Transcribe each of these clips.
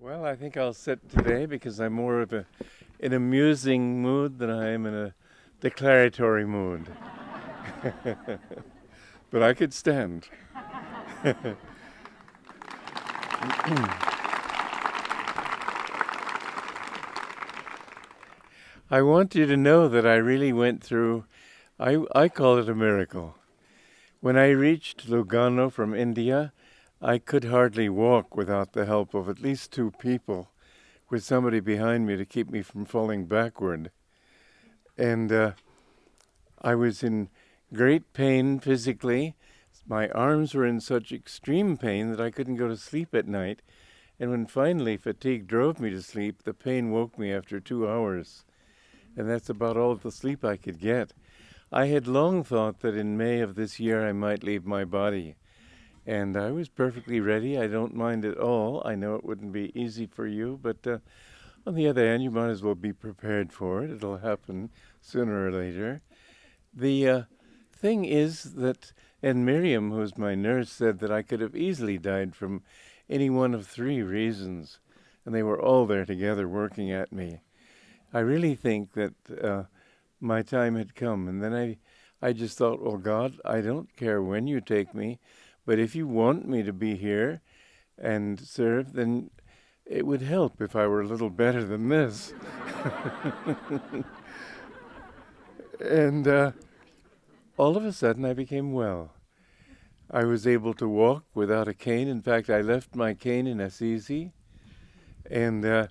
Well, I think I'll sit today because I'm more of an amusing mood than I am in a declaratory mood. But I could stand. I want you to know that I really went through, I call it a miracle. When I reached Lugano from India, I could hardly walk without the help of at least two people, with somebody behind me to keep me from falling backward. And I was in great pain physically. My arms were in such extreme pain that I couldn't go to sleep at night. And when finally fatigue drove me to sleep, the pain woke me after 2 hours. And that's about all the sleep I could get. I had long thought that in May of this year I might leave my body. And I was perfectly ready. I don't mind at all. I know it wouldn't be easy for you, but on the other hand, you might as well be prepared for it. It'll happen sooner or later. The thing is that, and Miriam, who's my nurse, said that I could have easily died from any one of three reasons, and they were all there together working at me. I really think that my time had come, and then I just thought, well, God, I don't care when you take me, but if you want me to be here and serve, then it would help if I were a little better than this. And all of a sudden I became well. I was able to walk without a cane. In fact, I left my cane in Assisi, and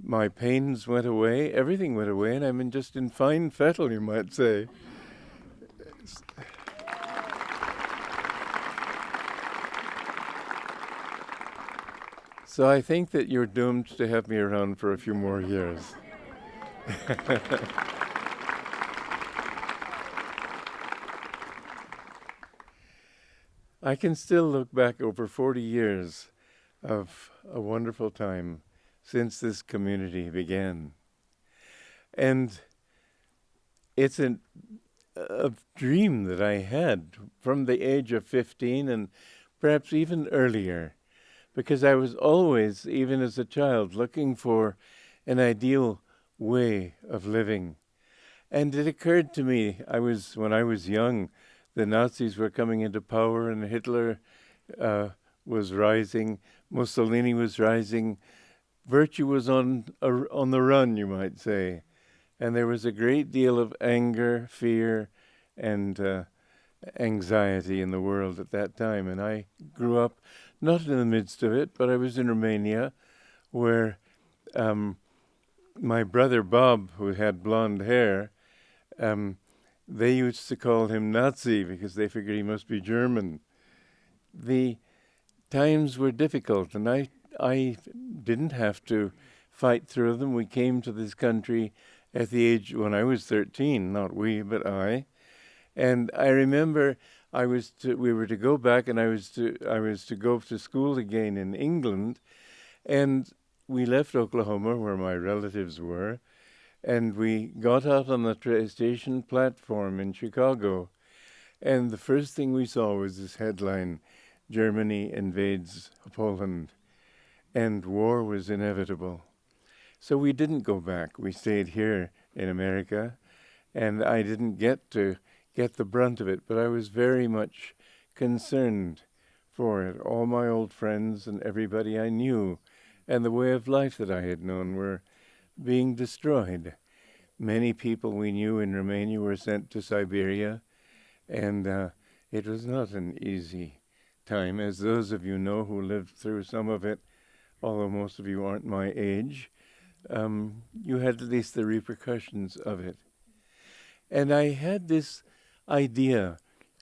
my pains went away, everything went away, and I'm just in fine fettle, you might say. So I think that you're doomed to have me around for a few more years. I can still look back over 40 years of a wonderful time since this community began. And it's a dream that I had from the age of 15 and perhaps even earlier, because I was always, even as a child, looking for an ideal way of living. And it occurred to me, when I was young, the Nazis were coming into power and Hitler was rising, Mussolini was rising. Virtue was on the run, you might say. And there was a great deal of anger, fear, and anxiety in the world at that time. And I grew up not in the midst of it, but I was in Romania, where my brother Bob, who had blonde hair, they used to call him Nazi because they figured he must be German. The times were difficult, and I didn't have to fight through them. We came to this country at the age when I was 13, not we, but I. And I remember we were to go back, and I was to go to school again in England, and we left Oklahoma, where my relatives were, and we got out on the station platform in Chicago, and the first thing we saw was this headline, "Germany invades Poland," and war was inevitable. So we didn't go back. We stayed here in America, and I didn't get to get the brunt of it, but I was very much concerned for it. All my old friends and everybody I knew and the way of life that I had known were being destroyed. Many people we knew in Romania were sent to Siberia, and it was not an easy time, as those of you know who lived through some of it, although most of you aren't my age. You had at least the repercussions of it. And I had this idea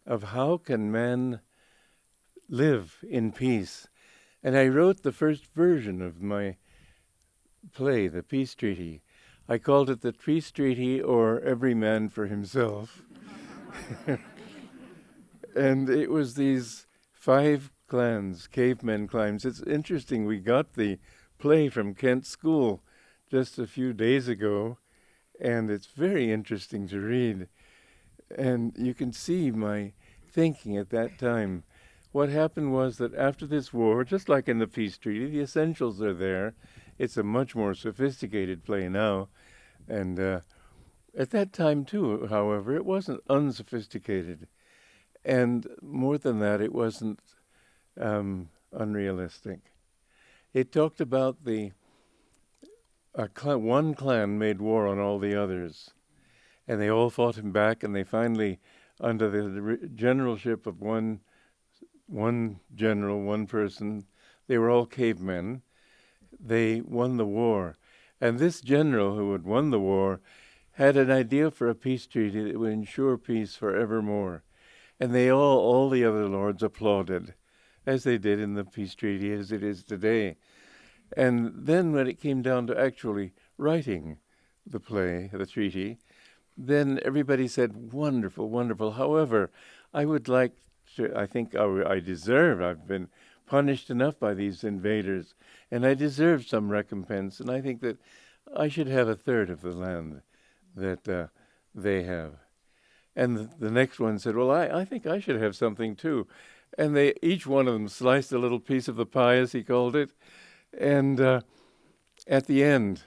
of how can man live in peace. And I wrote the first version of my play, The Peace Treaty. I called it The Peace Treaty, or Every Man for Himself. And it was these 5 clans, cavemen clans. It's interesting, we got the play from Kent School just a few days ago, and it's very interesting to read. And you can see my thinking at that time. what happened was that after this war, just like in the peace treaty, the essentials are there. It's a much more sophisticated play now. And at that time, too, however, it wasn't unsophisticated. And more than that, it wasn't unrealistic. It talked about one clan made war on all the others. And they all fought him back, and they finally, under the generalship of one general, one person, they were all cavemen, they won the war. And this general who had won the war had an idea for a peace treaty that would ensure peace forevermore. And they all the other lords applauded, as they did in the peace treaty as it is today. And then when it came down to actually writing the play, the treaty, then everybody said, wonderful, wonderful. However, I would like to, I think I deserve, I've been punished enough by these invaders, and I deserve some recompense, and I think that I should have a third of the land that they have. And the next one said, well, I think I should have something too. And each one of them sliced a little piece of the pie, as he called it, and at the end,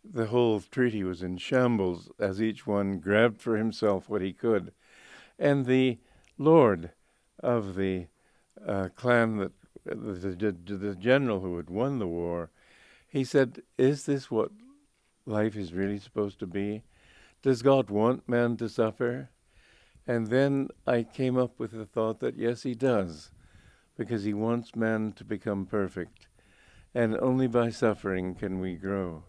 the whole treaty was in shambles as each one grabbed for himself what he could. And the lord of the clan, that the general who had won the war, he said, is this what life is really supposed to be? Does God want man to suffer? And then I came up with the thought that yes, he does, because he wants man to become perfect. And only by suffering can we grow.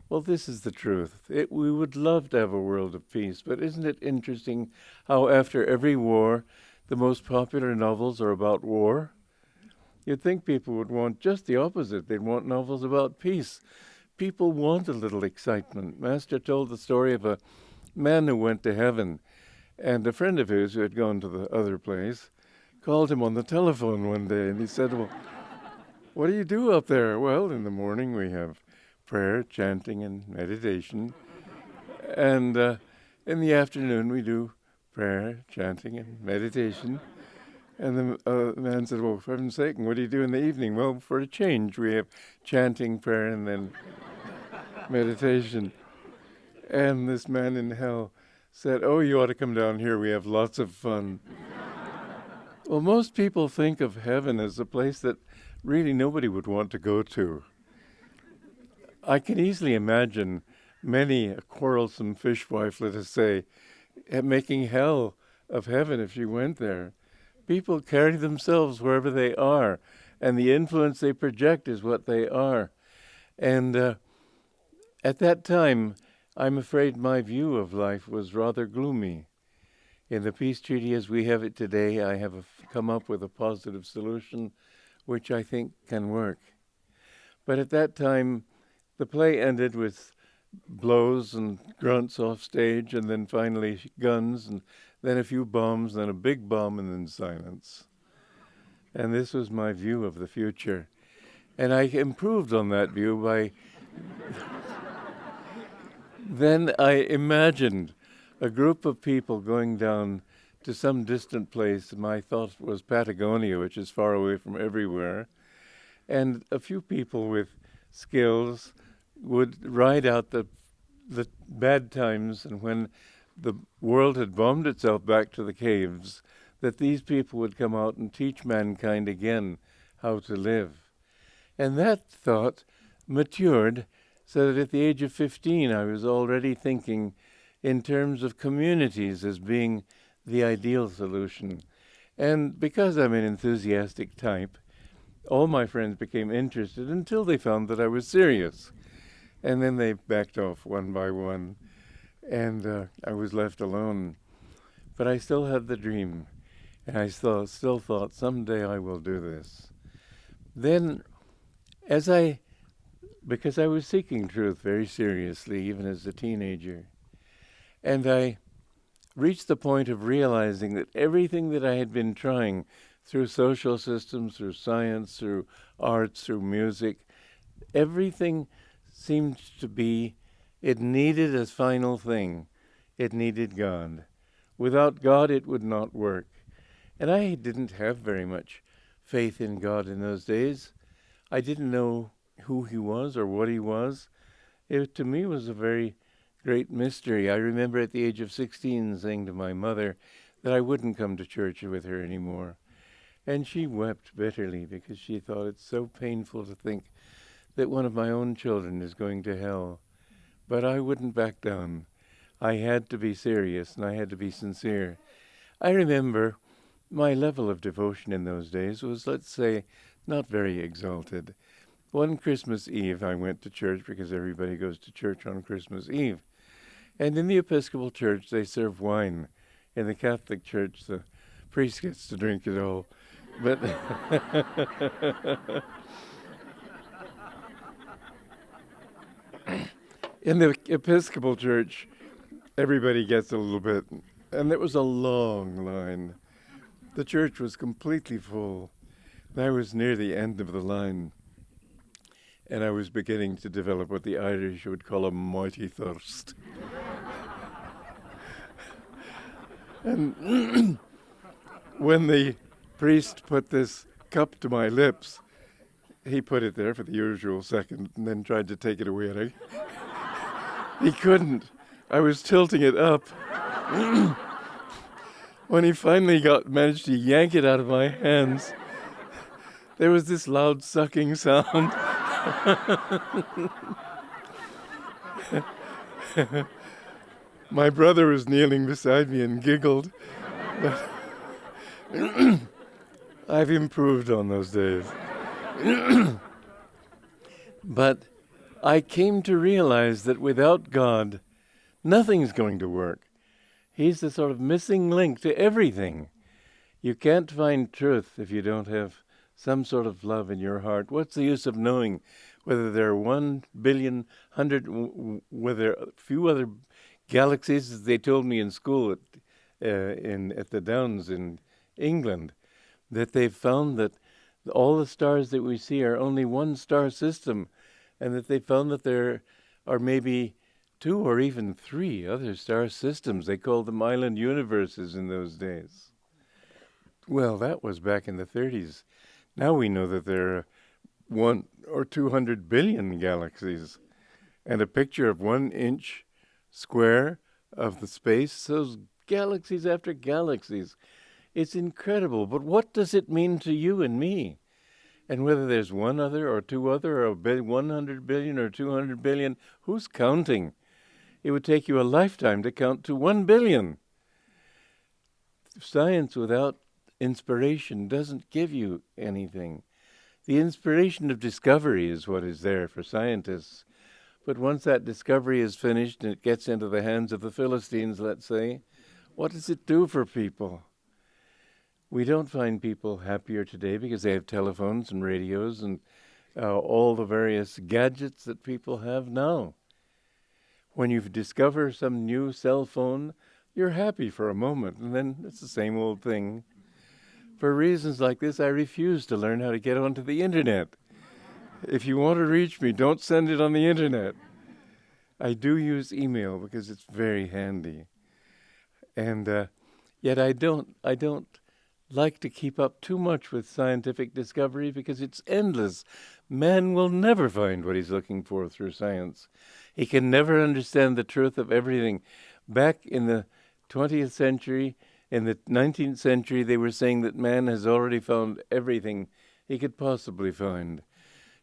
Well, this is the truth. We would love to have a world of peace, but isn't it interesting how after every war, the most popular novels are about war? You'd think people would want just the opposite. They'd want novels about peace. People want a little excitement. Master told the story of a man who went to heaven, and a friend of his who had gone to the other place called him on the telephone one day, and he said, well, what do you do up there? Well, in the morning we have prayer, chanting, and meditation. And in the afternoon we do prayer, chanting, and meditation. And the man said, well, for heaven's sake, what do you do in the evening? Well, for a change, we have chanting, prayer, and then meditation. And this man in hell said, oh, you ought to come down here. We have lots of fun. Well, most people think of heaven as a place that really nobody would want to go to. I can easily imagine many a quarrelsome fishwife, let us say, making hell of heaven if she went there. People carry themselves wherever they are, and the influence they project is what they are. And at that time, I'm afraid my view of life was rather gloomy. In the peace treaty as we have it today, I have come up with a positive solution, which I think can work. But at that time, the play ended with blows and grunts off stage, and then finally guns, and then a few bombs, then a big bomb, and then silence. And this was my view of the future. And I improved on that view by... Then I imagined a group of people going down to some distant place. My thought was Patagonia, which is far away from everywhere. And a few people with skills would ride out the bad times, and when the world had bombed itself back to the caves, that these people would come out and teach mankind again how to live. And that thought matured so that at the age of 15 I was already thinking in terms of communities as being the ideal solution. And because I'm an enthusiastic type, all my friends became interested until they found that I was serious. And then they backed off one by one, and I was left alone. But I still had the dream, and I still thought, someday I will do this. Then, because I was seeking truth very seriously, even as a teenager, and I reached the point of realizing that everything that I had been trying through social systems, through science, through arts, through music, everything seemed to be, it needed a final thing. It needed God. Without God, it would not work. And I didn't have very much faith in God in those days. I didn't know who he was or what he was. It, to me, was a very great mystery. I remember at the age of 16 saying to my mother that I wouldn't come to church with her anymore. And she wept bitterly because she thought it's so painful to think that one of my own children is going to hell. But I wouldn't back down. I had to be serious and I had to be sincere. I remember my level of devotion in those days was, let's say, not very exalted. One Christmas Eve, I went to church because everybody goes to church on Christmas Eve. And in the Episcopal Church, they serve wine. In the Catholic Church, the priest gets to drink it all. But in the Episcopal Church, everybody gets a little bit. And there was a long line. The church was completely full. I was near the end of the line. And I was beginning to develop what the Irish would call a mighty thirst. And when the priest put this cup to my lips, he put it there for the usual second and then tried to take it away. And he couldn't. I was tilting it up. When he finally managed to yank it out of my hands, there was this loud sucking sound. My brother was kneeling beside me and giggled. But I've improved on those days. But I came to realize that without God, nothing's going to work. He's the sort of missing link to everything. You can't find truth if you don't have some sort of love in your heart. What's the use of knowing whether there are 1 billion, 100, whether a few other galaxies, as they told me in school at the Downs in England, that they've found that all the stars that we see are only one star system, and that they found that there are maybe 2 or even 3 other star systems. They called them island universes in those days. Well, that was back in the 30s. Now we know that there are 1 or 200 billion galaxies, and a picture of 1 inch square of the space, those galaxies after galaxies. It's incredible, but what does it mean to you and me? And whether there's 1 other or 2 other or 100 billion or 200 billion, who's counting? It would take you a lifetime to count to 1 billion. Science without inspiration doesn't give you anything. The inspiration of discovery is what is there for scientists. But once that discovery is finished and it gets into the hands of the Philistines, let's say, what does it do for people? We don't find people happier today because they have telephones and radios and all the various gadgets that people have now. When you discover some new cell phone, you're happy for a moment, and then it's the same old thing. For reasons like this, I refuse to learn how to get onto the internet. If you want to reach me, don't send it on the internet. I do use email because it's very handy. And yet I don't like to keep up too much with scientific discovery because it's endless. Man will never find what he's looking for through science. He can never understand the truth of everything. Back in the 20th century, in the 19th century, they were saying that man has already found everything he could possibly find.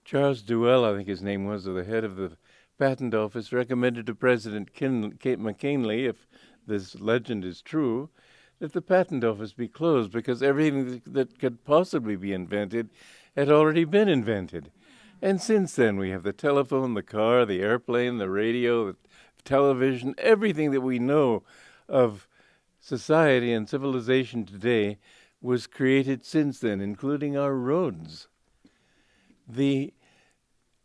Charles Duell, I think his name was, the head of the patent office, recommended to President McKinley, if this legend is true, that the patent office be closed because everything that could possibly be invented had already been invented. And since then, we have the telephone, the car, the airplane, the radio, the television, everything that we know of society and civilization today was created since then, including our roads. The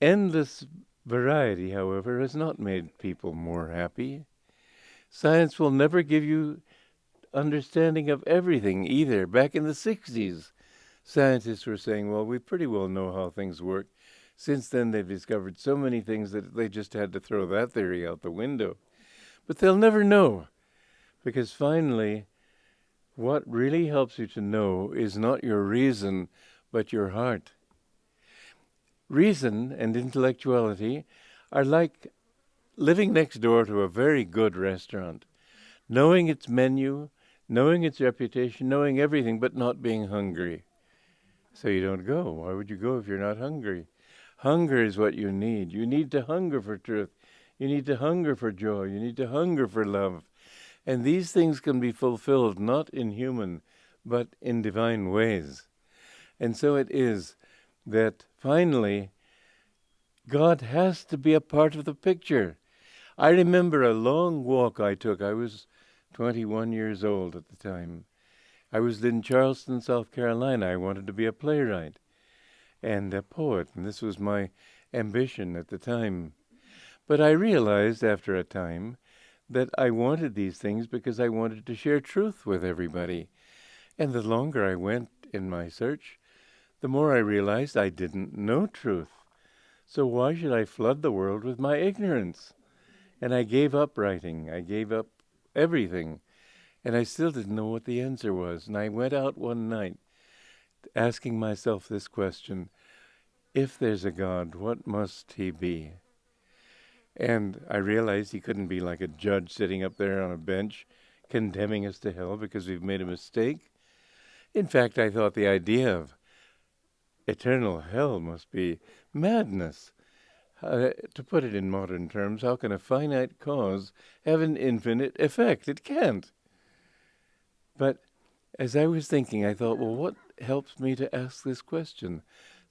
endless variety, however, has not made people more happy. Science will never give you understanding of everything either. Back in the 60s, scientists were saying, well, we pretty well know how things work. Since then, they've discovered so many things that they just had to throw that theory out the window. But they'll never know, because finally, What really helps you to know is not your reason, but your heart. Reason and intellectuality are like living next door to a very good restaurant, knowing its menu, knowing its reputation, knowing everything, but not being hungry. So you don't go. Why would you go if you're not hungry? Hunger is what you need. You need to hunger for truth. You need to hunger for joy. You need to hunger for love. And these things can be fulfilled not in human, but in divine ways. And so it is that finally God has to be a part of the picture. I remember a long walk I took. I was 21 years old at the time. I was in Charleston, South Carolina. I wanted to be a playwright and a poet, and this was my ambition at the time. But I realized after a time that I wanted these things because I wanted to share truth with everybody. And the longer I went in my search, the more I realized I didn't know truth. So why should I flood the world with my ignorance? And I gave up writing. I gave up everything. And I still didn't know what the answer was. And I went out one night asking myself this question: if there's a God, what must he be? And I realized he couldn't be like a judge sitting up there on a bench condemning us to hell because we've made a mistake. In fact, I thought the idea of eternal hell must be madness. To put it in modern terms, how can a finite cause have an infinite effect? It can't. But as I was thinking, I thought, well, what helps me to ask this question?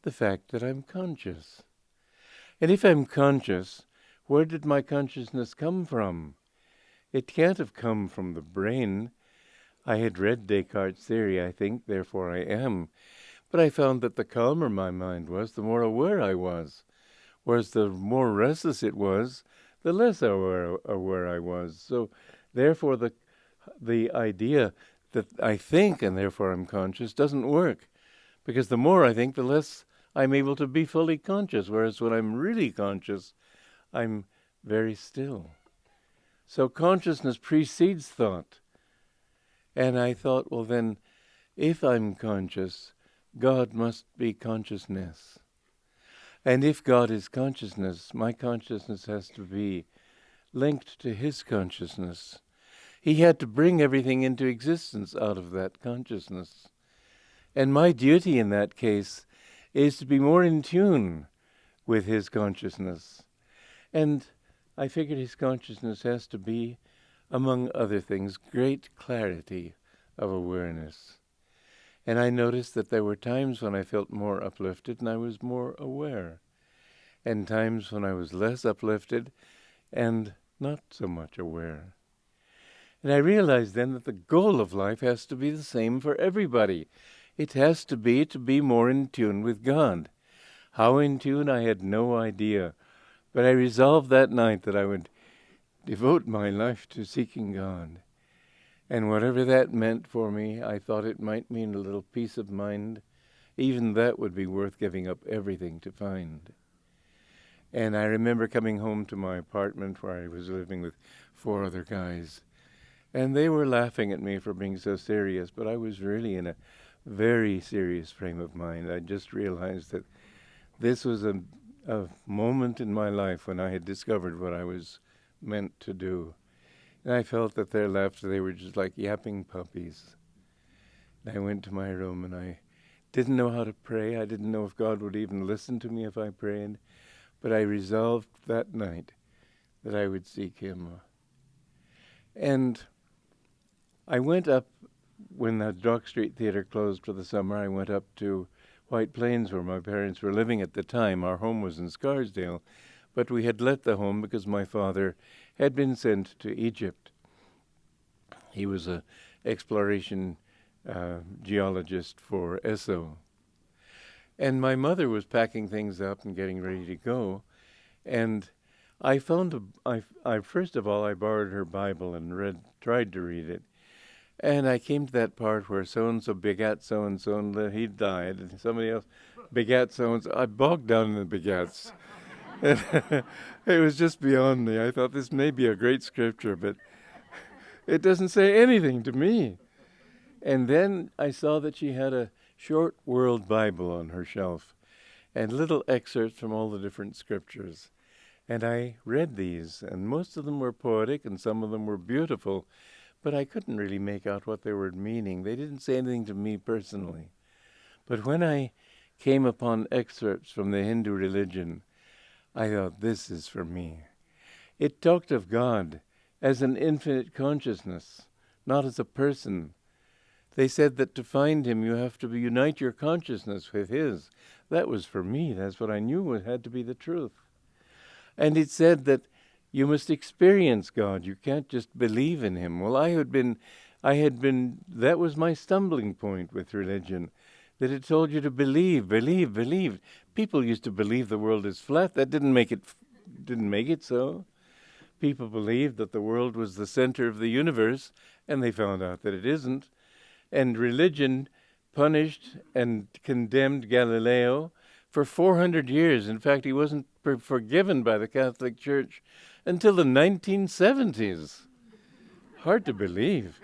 The fact that I'm conscious. And if I'm conscious, where did my consciousness come from? It can't have come from the brain. I had read Descartes' theory, I think, therefore I am. But I found that the calmer my mind was, the more aware I was. Whereas the more restless it was, the less aware I was. So therefore the idea that I think and therefore I'm conscious doesn't work. Because the more I think, the less I'm able to be fully conscious. Whereas when I'm really conscious, I'm very still. So consciousness precedes thought. And I thought, well then, if I'm conscious, God must be consciousness. And if God is consciousness, my consciousness has to be linked to his consciousness. He had to bring everything into existence out of that consciousness. And my duty in that case is to be more in tune with his consciousness. And I figured his consciousness has to be, among other things, great clarity of awareness. And I noticed that there were times when I felt more uplifted and I was more aware, and times when I was less uplifted and not so much aware. And I realized then that the goal of life has to be the same for everybody. It has to be more in tune with God. How in tune, I had no idea. But I resolved that night that I would devote my life to seeking God. And whatever that meant for me, I thought it might mean a little peace of mind. Even that would be worth giving up everything to find. And I remember coming home to my apartment where I was living with 4 other guys. And they were laughing at me for being so serious, but I was really in a very serious frame of mind. I just realized that this was a moment in my life when I had discovered what I was meant to do. And I felt that their laughter, they were just like yapping puppies. And I went to my room and I didn't know how to pray. I didn't know if God would even listen to me if I prayed. But I resolved that night that I would seek him. And I went up, when the Dock Street Theatre closed for the summer, I went up to White Plains where my parents were living at the time. Our home was in Scarsdale, but we had let the home because my father had been sent to Egypt. He was an exploration geologist for Esso. And my mother was packing things up and getting ready to go. And I found, first of all, I borrowed her Bible and tried to read it. And I came to that part where so-and-so begat so-and-so and he died, and somebody else begat so-and-so. I bogged down in the begats. It was just beyond me. I thought this may be a great scripture, but it doesn't say anything to me. And then I saw that she had a short World Bible on her shelf and little excerpts from all the different scriptures. And I read these, and most of them were poetic and some of them were beautiful, but I couldn't really make out what they were meaning. They didn't say anything to me personally. But when I came upon excerpts from the Hindu religion, I thought, this is for me. It talked of God as an infinite consciousness, not as a person. They said that to find him, you have to unite your consciousness with his. That was for me. That's what I knew had to be the truth. And it said that you must experience God. You can't just believe in him. Well, that was my stumbling point with religion, that it told you to believe. People used to believe the world is flat. That didn't make it so. People believed that the world was the center of the universe, and they found out that it isn't. And religion punished and condemned Galileo for 400 years. In fact, he wasn't forgiven by the Catholic Church until the 1970s. Hard to believe.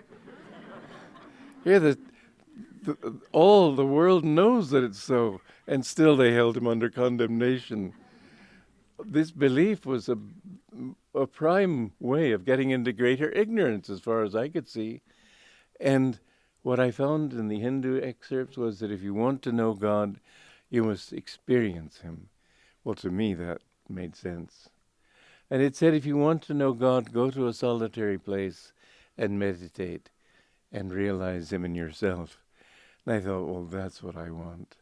Here, all the world knows that it's so, and still they held him under condemnation. This belief was a prime way of getting into greater ignorance, as far as I could see. And what I found in the Hindu excerpts was that if you want to know God, you must experience him. Well, to me, that made sense. And it said, if you want to know God, go to a solitary place and meditate and realize him in yourself. And I thought, well, that's what I want.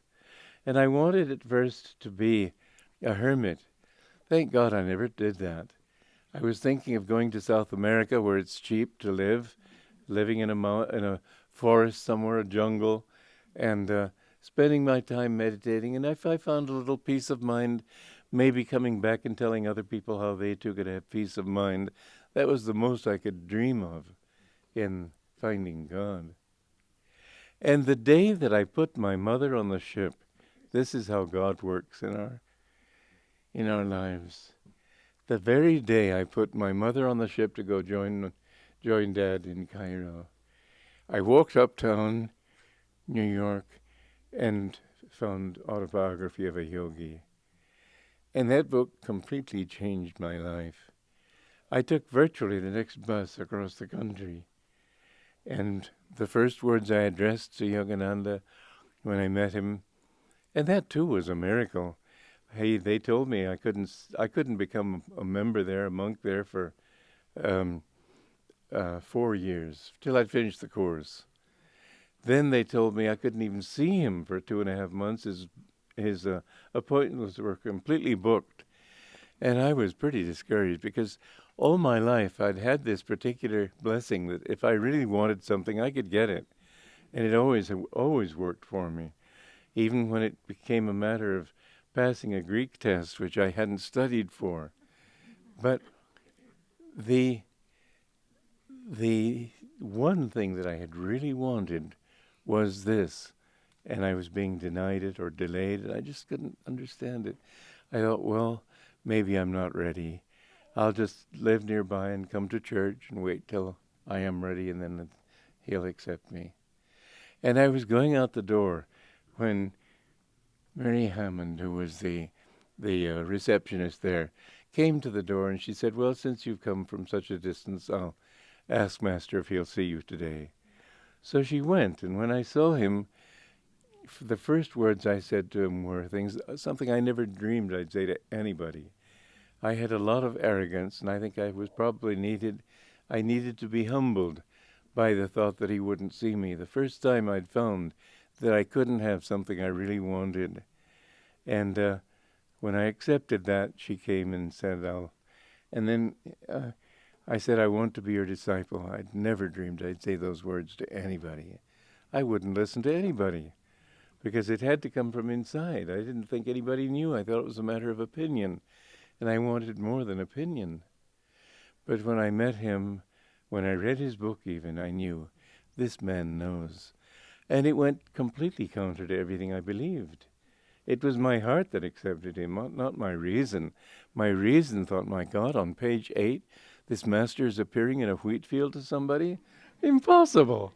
And I wanted at first to be a hermit. Thank God I never did that. I was thinking of going to South America where it's cheap to live, living in a forest somewhere, a jungle, and spending my time meditating. And if I found a little peace of mind, maybe coming back and telling other people how they too could have peace of mind, that was the most I could dream of in finding God. And the day that I put my mother on the ship, this is how God works in our lives. The very day I put my mother on the ship to go join Dad in Cairo, I walked uptown, New York, and found Autobiography of a Yogi. And that book completely changed my life. I took virtually the next bus across the country. And the first words I addressed to Yogananda when I met him, and that too was a miracle. They told me I couldn't become a member there, a monk there for 4 years, till I'd finished the course. Then they told me I couldn't even see him for 2.5 months. His appointments were completely booked. And I was pretty discouraged because all my life I'd had this particular blessing that if I really wanted something, I could get it. And it always worked for me, even when it became a matter of passing a Greek test, which I hadn't studied for. But the one thing that I had really wanted was this, and I was being denied it or delayed, and I just couldn't understand it. I thought, well, maybe I'm not ready. I'll just live nearby and come to church and wait till I am ready, and then he'll accept me. And I was going out the door when Mary Hammond, who was the receptionist there, came to the door, and she said, well, since you've come from such a distance, I'll ask Master if he'll see you today. So she went, and when I saw him, the first words I said to him were something I never dreamed I'd say to anybody. I had a lot of arrogance, and I think I needed to be humbled by the thought that he wouldn't see me. The first time I'd found that I couldn't have something I really wanted. And when I accepted that, she came and said, and then I said, I want to be your disciple. I'd never dreamed I'd say those words to anybody. I wouldn't listen to anybody because it had to come from inside. I didn't think anybody knew. I thought it was a matter of opinion, and I wanted more than opinion. But when I met him, when I read his book even, I knew this man knows. And it went completely counter to everything I believed. It was my heart that accepted him, not my reason. My reason thought, my God, on page 8, this master is appearing in a wheat field to somebody? Impossible.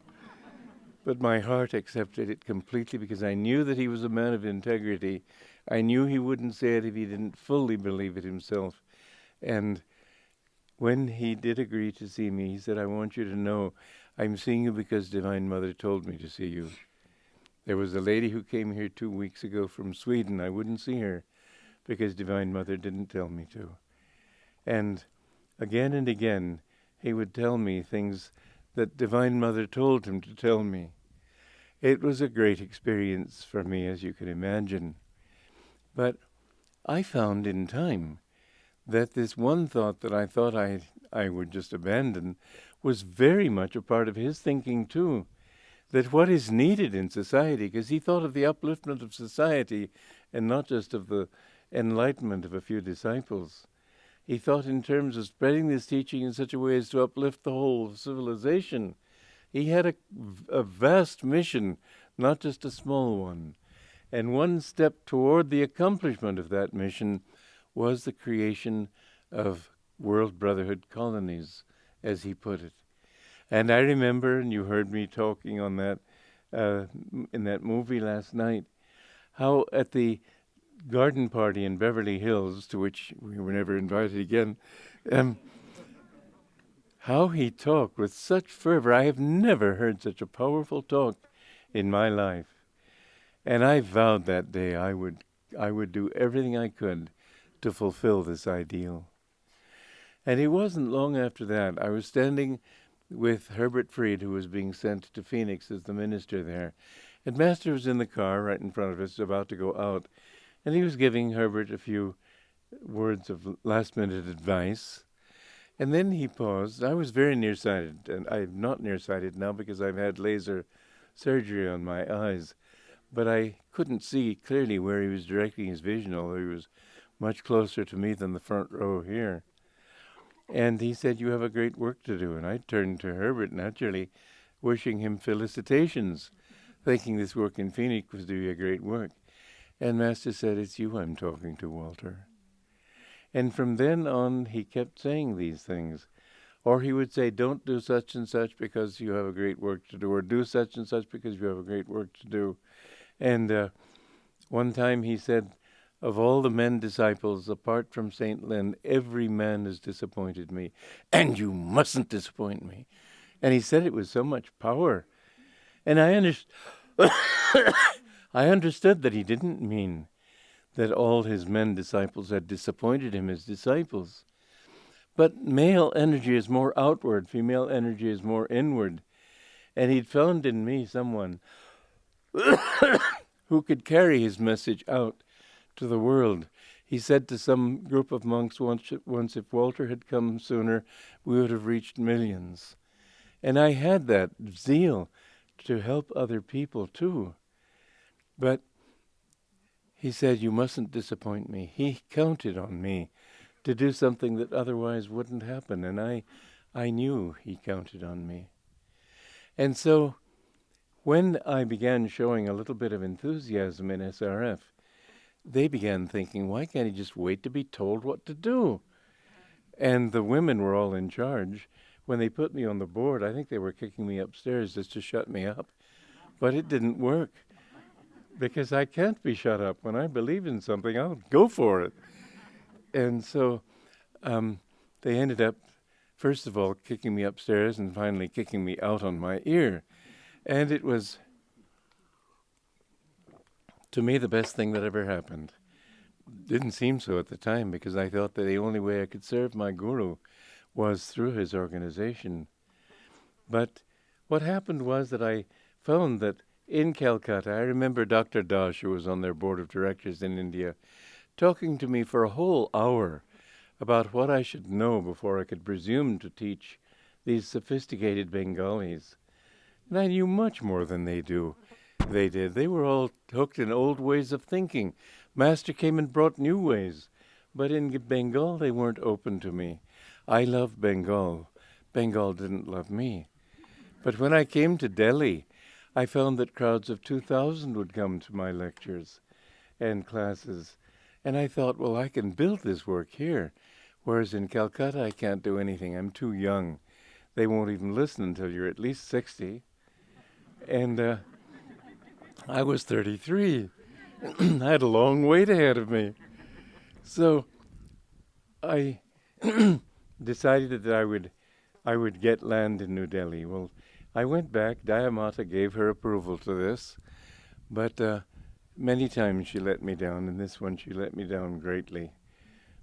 But my heart accepted it completely because I knew that he was a man of integrity. I knew he wouldn't say it if he didn't fully believe it himself. And when he did agree to see me, he said, I want you to know I'm seeing you because Divine Mother told me to see you. There was a lady who came here 2 weeks ago from Sweden. I wouldn't see her because Divine Mother didn't tell me to. And again, he would tell me things that Divine Mother told him to tell me. It was a great experience for me, as you can imagine. But I found in time that this one thought that I thought I would just abandon was very much a part of his thinking too. That what is needed in society, because he thought of the upliftment of society and not just of the enlightenment of a few disciples. He thought in terms of spreading this teaching in such a way as to uplift the whole civilization. He had a vast mission, not just a small one. And one step toward the accomplishment of that mission was the creation of World Brotherhood colonies, as he put it. And I remember, and you heard me talking on that in that movie last night, how at the garden party in Beverly Hills, to which we were never invited again, how he talked with such fervor. I have never heard such a powerful talk in my life. And I vowed that day I would do everything I could to fulfill this ideal. And it wasn't long after that. I was standing with Herbert Fried, who was being sent to Phoenix as the minister there. And Master was in the car right in front of us, about to go out. And he was giving Herbert a few words of last-minute advice. And then he paused. I was very nearsighted, and I'm not nearsighted now because I've had laser surgery on my eyes. But I couldn't see clearly where he was directing his vision, although he was much closer to me than the front row here. And he said, you have a great work to do. And I turned to Herbert, naturally, wishing him felicitations, thinking this work in Phoenix was to be a great work. And Master said, it's you I'm talking to, Walter. And from then on, he kept saying these things. Or he would say, don't do such and such because you have a great work to do, or do such and such because you have a great work to do. And one time he said, of all the men disciples, apart from St. Len, every man has disappointed me, and you mustn't disappoint me. And he said it with so much power. And I understood that he didn't mean that all his men disciples had disappointed him as disciples. But male energy is more outward, female energy is more inward. And he'd found in me someone who could carry his message out to the world. He said to some group of monks once, if Walter had come sooner, we would have reached millions. And I had that zeal to help other people too. But he said, you mustn't disappoint me. He counted on me to do something that otherwise wouldn't happen. And I knew he counted on me. And so when I began showing a little bit of enthusiasm in SRF, they began thinking, why can't he just wait to be told what to do? And the women were all in charge. When they put me on the board, I think they were kicking me upstairs just to shut me up. But it didn't work, because I can't be shut up. When I believe in something, I'll go for it. And so they ended up, first of all, kicking me upstairs and finally kicking me out on my ear. And it was, to me, the best thing that ever happened. Didn't seem so at the time, because I thought that the only way I could serve my guru was through his organization. But what happened was that I found that in Calcutta, I remember Dr. Dash, who was on their board of directors in India, talking to me for a whole hour about what I should know before I could presume to teach these sophisticated Bengalis. And I knew much more than they did. They were all hooked in old ways of thinking. Master came and brought new ways. But in Bengal, they weren't open to me. I loved Bengal. Bengal didn't love me. But when I came to Delhi, I found that crowds of 2,000 would come to my lectures and classes. And I thought, well, I can build this work here. Whereas in Calcutta, I can't do anything. I'm too young. They won't even listen until you're at least 60. And I was 33. I had a long wait ahead of me. So I decided that I would get land in New Delhi. Well, I went back. Dayamata gave her approval to this, but many times she let me down, and this one she let me down greatly.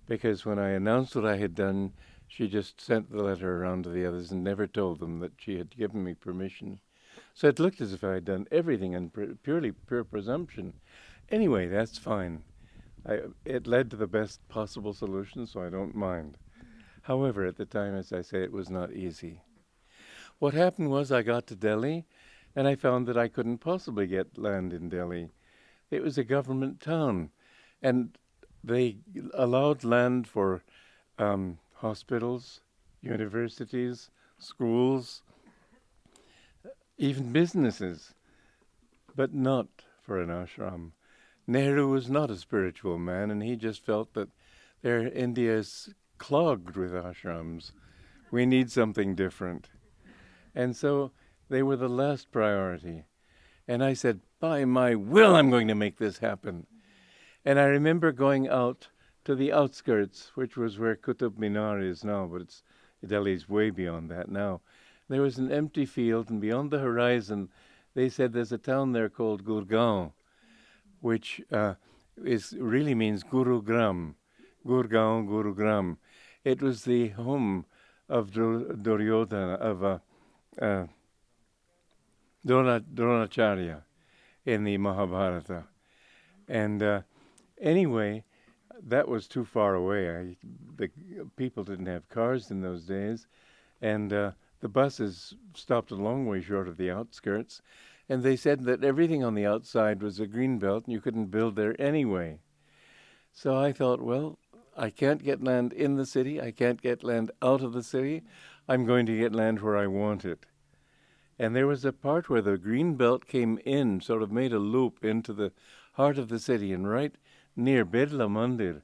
Because when I announced what I had done, she just sent the letter around to the others and never told them that she had given me permission. So it looked as if I had done everything in pure presumption. Anyway, that's fine. It led to the best possible solution, so I don't mind. However, at the time, as I say, it was not easy. What happened was I got to Delhi, and I found that I couldn't possibly get land in Delhi. It was a government town, and they allowed land for hospitals, universities, schools, even businesses, but not for an ashram. Nehru was not a spiritual man, and he just felt that India is clogged with ashrams. We need something different. And so they were the last priority. And I said, by my will, I'm going to make this happen. And I remember going out to the outskirts, which was where Qutub Minar is now, but Delhi's way beyond that now. There was an empty field, and beyond the horizon, they said there's a town there called Gurgaon, which really means Gurugram. Gurgaon, Gurugram. It was the home of Duryodhana, of Dronacharya in the Mahabharata. And anyway, that was too far away. The people didn't have cars in those days, and the buses stopped a long way short of the outskirts, and they said that everything on the outside was a green belt and you couldn't build there anyway. So I thought, well, I can't get land in the city, I can't get land out of the city, I'm going to get land where I want it. And there was a part where the green belt came in, sort of made a loop into the heart of the city, and right near Bedla Mandir,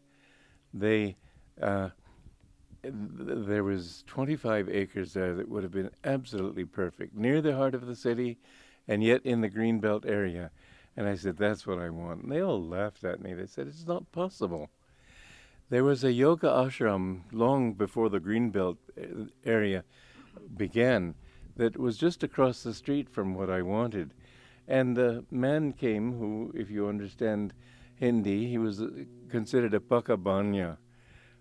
there was 25 acres there that would have been absolutely perfect, near the heart of the city, and yet in the green belt area. And I said, that's what I want. And they all laughed at me. They said, it's not possible. There was a yoga ashram long before the Greenbelt area began that was just across the street from what I wanted. And the man came who, if you understand Hindi, he was considered a pakabanya,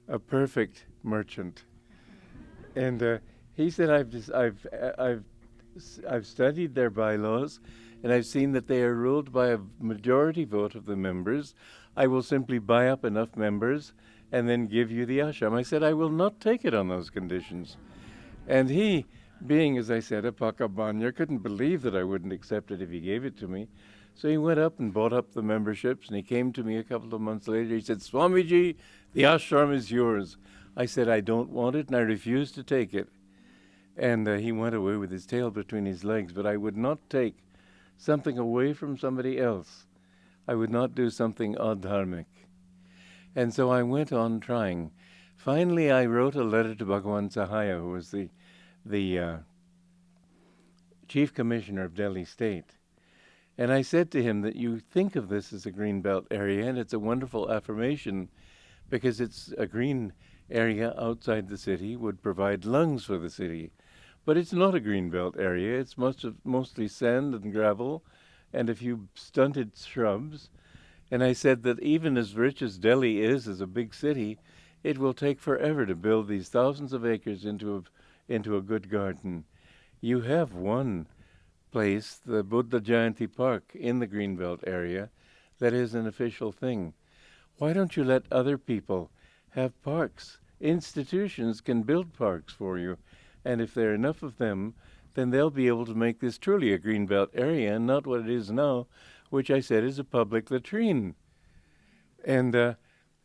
a perfect merchant. And he said, I've studied their bylaws, and I've seen that they are ruled by a majority vote of the members. I will simply buy up enough members and then give you the ashram. I said, I will not take it on those conditions. And he, being, as I said, a pakabanya, couldn't believe that I wouldn't accept it if he gave it to me. So he went up and bought up the memberships, and he came to me a couple of months later. He said, Swamiji, the ashram is yours. I said, I don't want it, and I refuse to take it. And he went away with his tail between his legs, but I would not take something away from somebody else. I would not do something adharmic. And so I went on trying. Finally, I wrote a letter to Bhagavan Sahaya, who was the chief commissioner of Delhi State. And I said to him that you think of this as a green belt area, and it's a wonderful affirmation because it's a green area outside the city, would provide lungs for the city. But it's not a green belt area. It's mostly sand and gravel and a few stunted shrubs. And I said that even as rich as Delhi is as a big city, it will take forever to build these thousands of acres into a good garden. You have one place, the Buddha Jayanti Park in the Greenbelt area, that is an official thing. Why don't you let other people have parks? Institutions can build parks for you, and if there are enough of them, then they'll be able to make this truly a Greenbelt area and not what it is now, which I said is a public latrine. And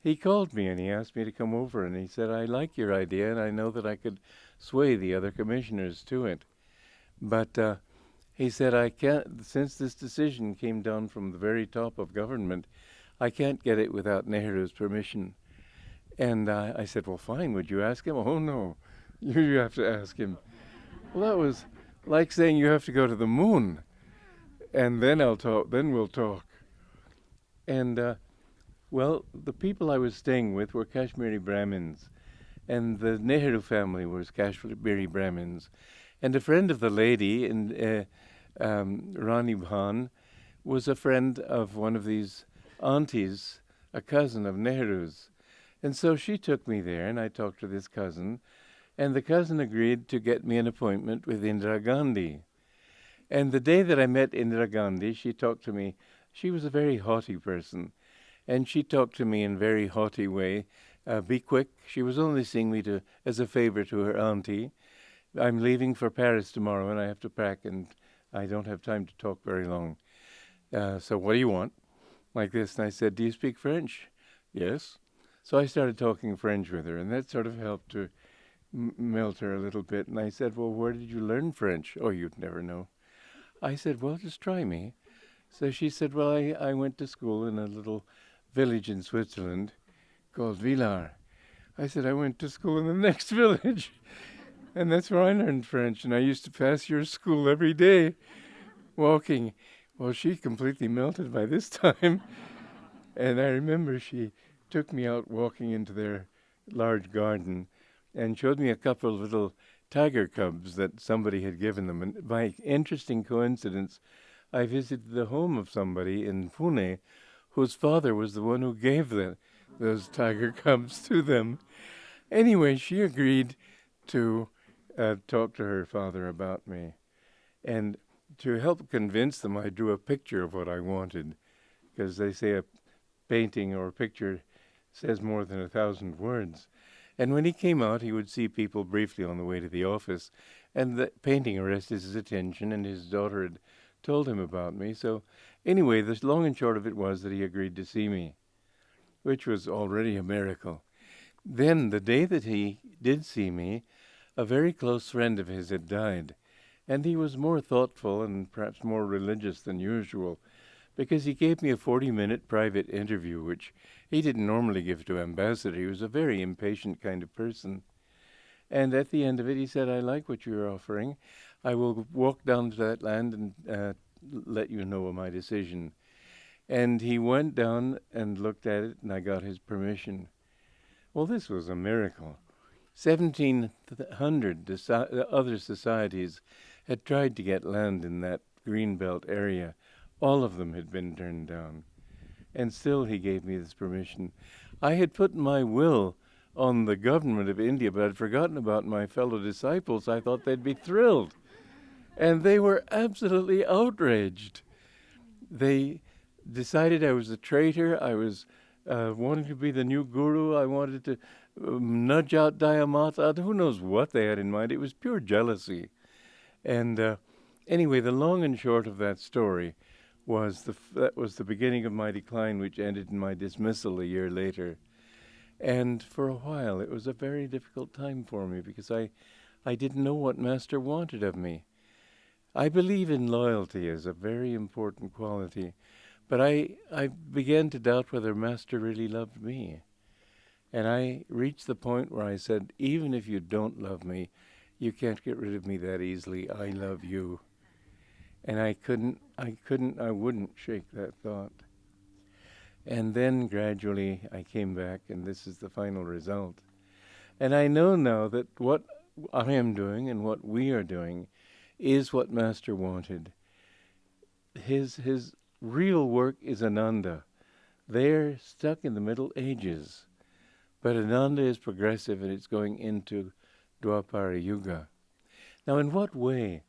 he called me and he asked me to come over, and he said, I like your idea and I know that I could sway the other commissioners to it. But he said, I can't, since this decision came down from the very top of government, I can't get it without Nehru's permission. And I said, well, fine, would you ask him? Oh, no, you have to ask him. Well, that was like saying you have to go to the moon. and then I'll talk. Then we'll talk. And well, the people I was staying with were Kashmiri Brahmins, and the Nehru family was Kashmiri Brahmins, and a friend of the lady, Rani Bhan, was a friend of one of these aunties, a cousin of Nehru's. And so she took me there, and I talked to this cousin, and the cousin agreed to get me an appointment with Indira Gandhi. And the day that I met Indira Gandhi, she talked to me. She was a very haughty person, and she talked to me in a very haughty way. Be quick. She was only seeing me as a favor to her auntie. I'm leaving for Paris tomorrow, and I have to pack, and I don't have time to talk very long. So what do you want? Like this. And I said, do you speak French? Yes. So I started talking French with her, and that sort of helped to melt her a little bit. And I said, well, where did you learn French? Oh, you'd never know. I said, well, just try me. So she said, well, I went to school in a little village in Switzerland called Villars. I said, I went to school in the next village. And that's where I learned French. And I used to pass your school every day walking. Well, she completely melted by this time. And I remember she took me out walking into their large garden and showed me a couple of little tiger cubs that somebody had given them. And by interesting coincidence, I visited the home of somebody in Pune whose father was the one who gave those tiger cubs to them. Anyway, she agreed to talk to her father about me. And to help convince them, I drew a picture of what I wanted, because they say a painting or a picture says more than 1,000 words. And when he came out, he would see people briefly on the way to the office, and the painting arrested his attention, and his daughter had told him about me. So anyway, the long and short of it was that he agreed to see me, which was already a miracle. Then, the day that he did see me, a very close friend of his had died, and he was more thoughtful and perhaps more religious than usual, because he gave me a 40-minute private interview, which he didn't normally give to ambassador. He was a very impatient kind of person. And at the end of it, he said, I like what you're offering. I will walk down to that land and let you know my decision. And he went down and looked at it, and I got his permission. Well, this was a miracle. 1,700 other societies had tried to get land in that greenbelt area. All of them had been turned down. And still he gave me this permission. I had put my will on the government of India, but I'd forgotten about my fellow disciples. I thought they'd be thrilled. And they were absolutely outraged. They decided I was a traitor. I was wanting to be the new guru. I wanted to nudge out Dayamata. Who knows what they had in mind. It was pure jealousy. And anyway, the long and short of that story was that was the beginning of my decline, which ended in my dismissal a year later. And for a while, it was a very difficult time for me, because I didn't know what Master wanted of me. I believe in loyalty as a very important quality, but I began to doubt whether Master really loved me. And I reached the point where I said, even if you don't love me, you can't get rid of me that easily. I love you. And I wouldn't shake that thought. And then gradually I came back, and this is the final result. And I know now that what I am doing and what we are doing is what Master wanted. His real work is Ananda. They're stuck in the Middle Ages. But Ananda is progressive, and it's going into Draupara Yuga. Now, in what way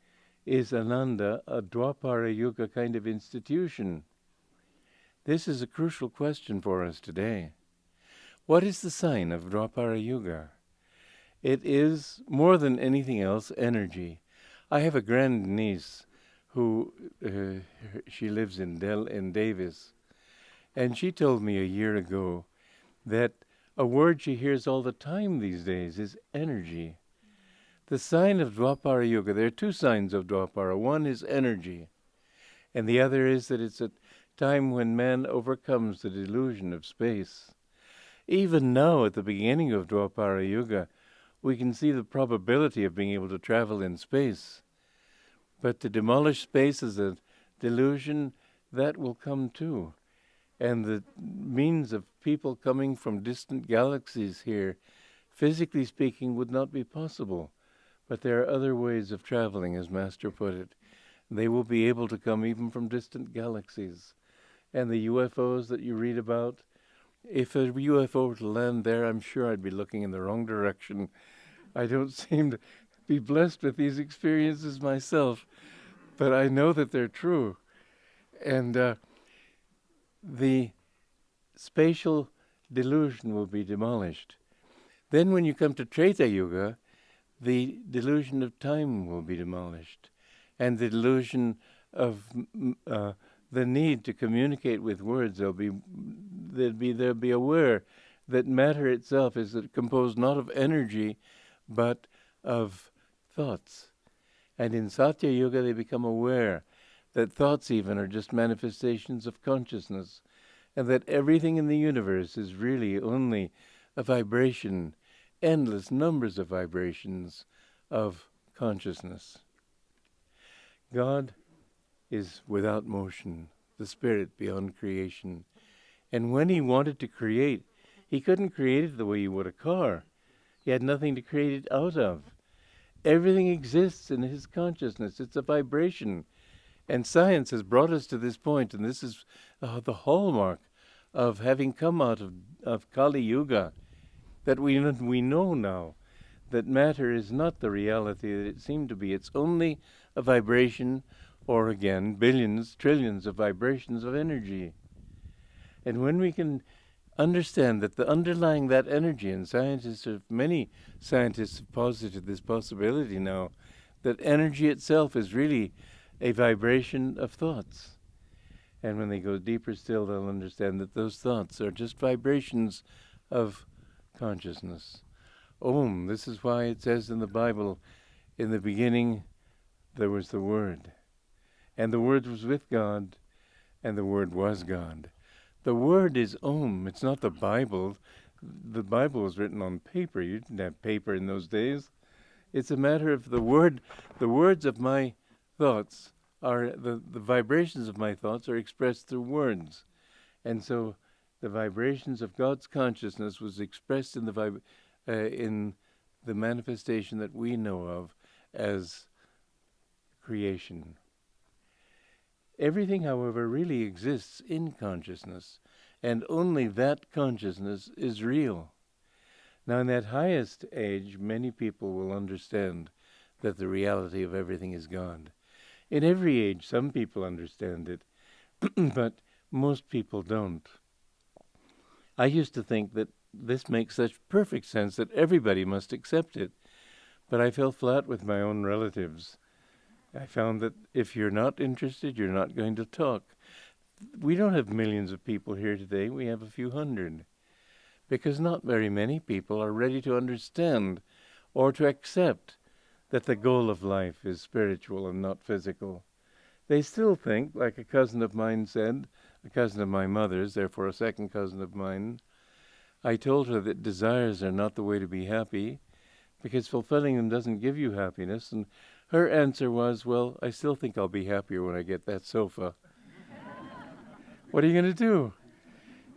is Ananda a Draupara Yuga kind of institution? This is a crucial question for us today. What is the sign of Draupara Yuga? It is, more than anything else, energy. I have a grandniece who, she lives in Davis, and she told me a year ago that a word she hears all the time these days is energy. The sign of Draupara Yuga, there are two signs of Draupara. One is energy, and the other is that it's a time when man overcomes the delusion of space. Even now, at the beginning of Draupara Yuga, we can see the probability of being able to travel in space. But to demolish space as a delusion, that will come too. And the means of people coming from distant galaxies here, physically speaking, would not be possible. But there are other ways of traveling, as Master put it. They will be able to come even from distant galaxies. And the UFOs that you read about, if a UFO were to land there, I'm sure I'd be looking in the wrong direction. I don't seem to be blessed with these experiences myself, but I know that they're true. And the spatial delusion will be demolished. Then when you come to Treta Yuga, the delusion of time will be demolished, and the delusion of the need to communicate with words. They'll be aware that matter itself is composed not of energy, but of thoughts. And in Satya Yuga, they become aware that thoughts even are just manifestations of consciousness, and that everything in the universe is really only a vibration, endless numbers of vibrations of consciousness. God is without motion, the spirit beyond creation. And when he wanted to create, he couldn't create it the way you would a car. He had nothing to create it out of. Everything exists in his consciousness. It's a vibration. And science has brought us to this point, and this is the hallmark of having come out of Kali Yuga, that we know now that matter is not the reality that it seemed to be. It's only a vibration, or again, billions, trillions of vibrations of energy. And when we can understand that the underlying that energy, and many scientists have posited this possibility now, that energy itself is really a vibration of thoughts. And when they go deeper still, they'll understand that those thoughts are just vibrations of consciousness. Om, this is why it says in the Bible, in the beginning there was the Word, and the Word was with God, and the Word was God. The Word is Om, it's not the Bible. The Bible was written on paper. You didn't have paper in those days. It's a matter of the Word. The words of my thoughts are, the vibrations of my thoughts are expressed through words. And so the vibrations of God's consciousness was expressed in the manifestation that we know of as creation. Everything, however, really exists in consciousness, and only that consciousness is real. Now, in that highest age, many people will understand that the reality of everything is God. In every age, some people understand it, but most people don't. I used to think that this makes such perfect sense that everybody must accept it, but I fell flat with my own relatives. I found that if you're not interested, you're not going to talk. We don't have millions of people here today. We have a few hundred, because not very many people are ready to understand or to accept that the goal of life is spiritual and not physical. They still think, like a cousin of mine said, a cousin of my mother's, therefore a second cousin of mine, I told her that desires are not the way to be happy, because fulfilling them doesn't give you happiness. And her answer was, well, I still think I'll be happier when I get that sofa. What are you going to do?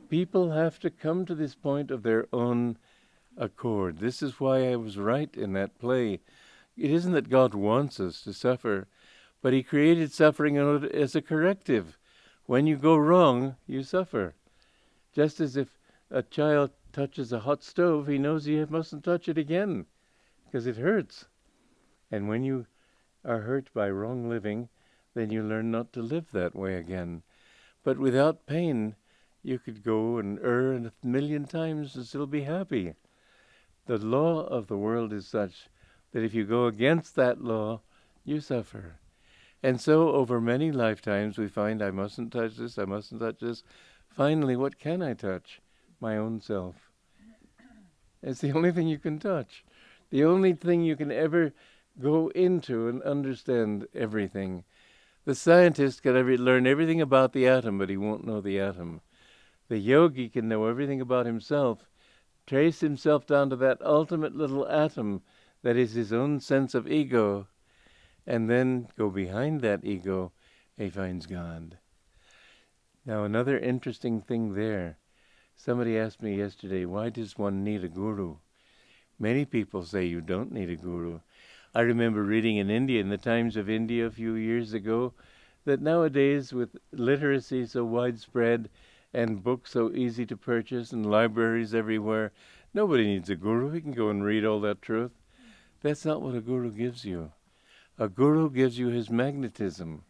People have to come to this point of their own accord. This is why I was right in that play. It isn't that God wants us to suffer, but he created suffering as a corrective. When you go wrong, you suffer. Just as if a child touches a hot stove, he knows he mustn't touch it again, because it hurts. And when you are hurt by wrong living, then you learn not to live that way again. But without pain, you could go and err 1,000,000 times and still be happy. The law of the world is such that if you go against that law, you suffer. And so over many lifetimes we find, I mustn't touch this, I mustn't touch this. Finally, what can I touch? My own self. It's the only thing you can touch. The only thing you can ever go into and understand everything. The scientist can learn everything about the atom, but he won't know the atom. The yogi can know everything about himself, trace himself down to that ultimate little atom that is his own sense of ego, and then go behind that ego he finds God. Now, another interesting thing there. Somebody asked me yesterday, why does one need a guru? Many people say you don't need a guru. I remember reading in India, in the Times of India a few years ago, that nowadays with literacy so widespread and books so easy to purchase and libraries everywhere, nobody needs a guru. He can go and read all that truth. That's not what a guru gives you. A guru gives you his magnetism.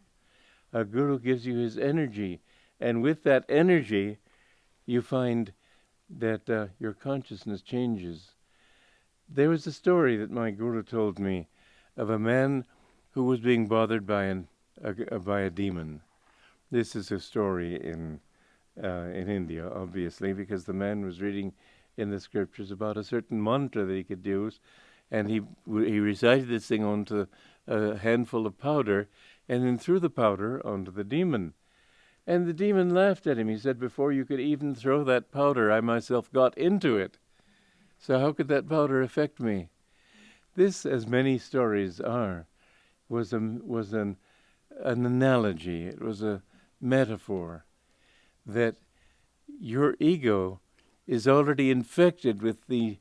A guru gives you his energy. And with that energy, you find that your consciousness changes. There was a story that my guru told me of a man who was being bothered by a demon. This is a story in India, obviously, because the man was reading in the scriptures about a certain mantra that he could use, and he recited this thing onto a handful of powder, and then threw the powder onto the demon. And the demon laughed at him. He said, "Before you could even throw that powder, I myself got into it. So how could that powder affect me?" This, as many stories are, was an analogy. It was a metaphor that your ego is already infected with the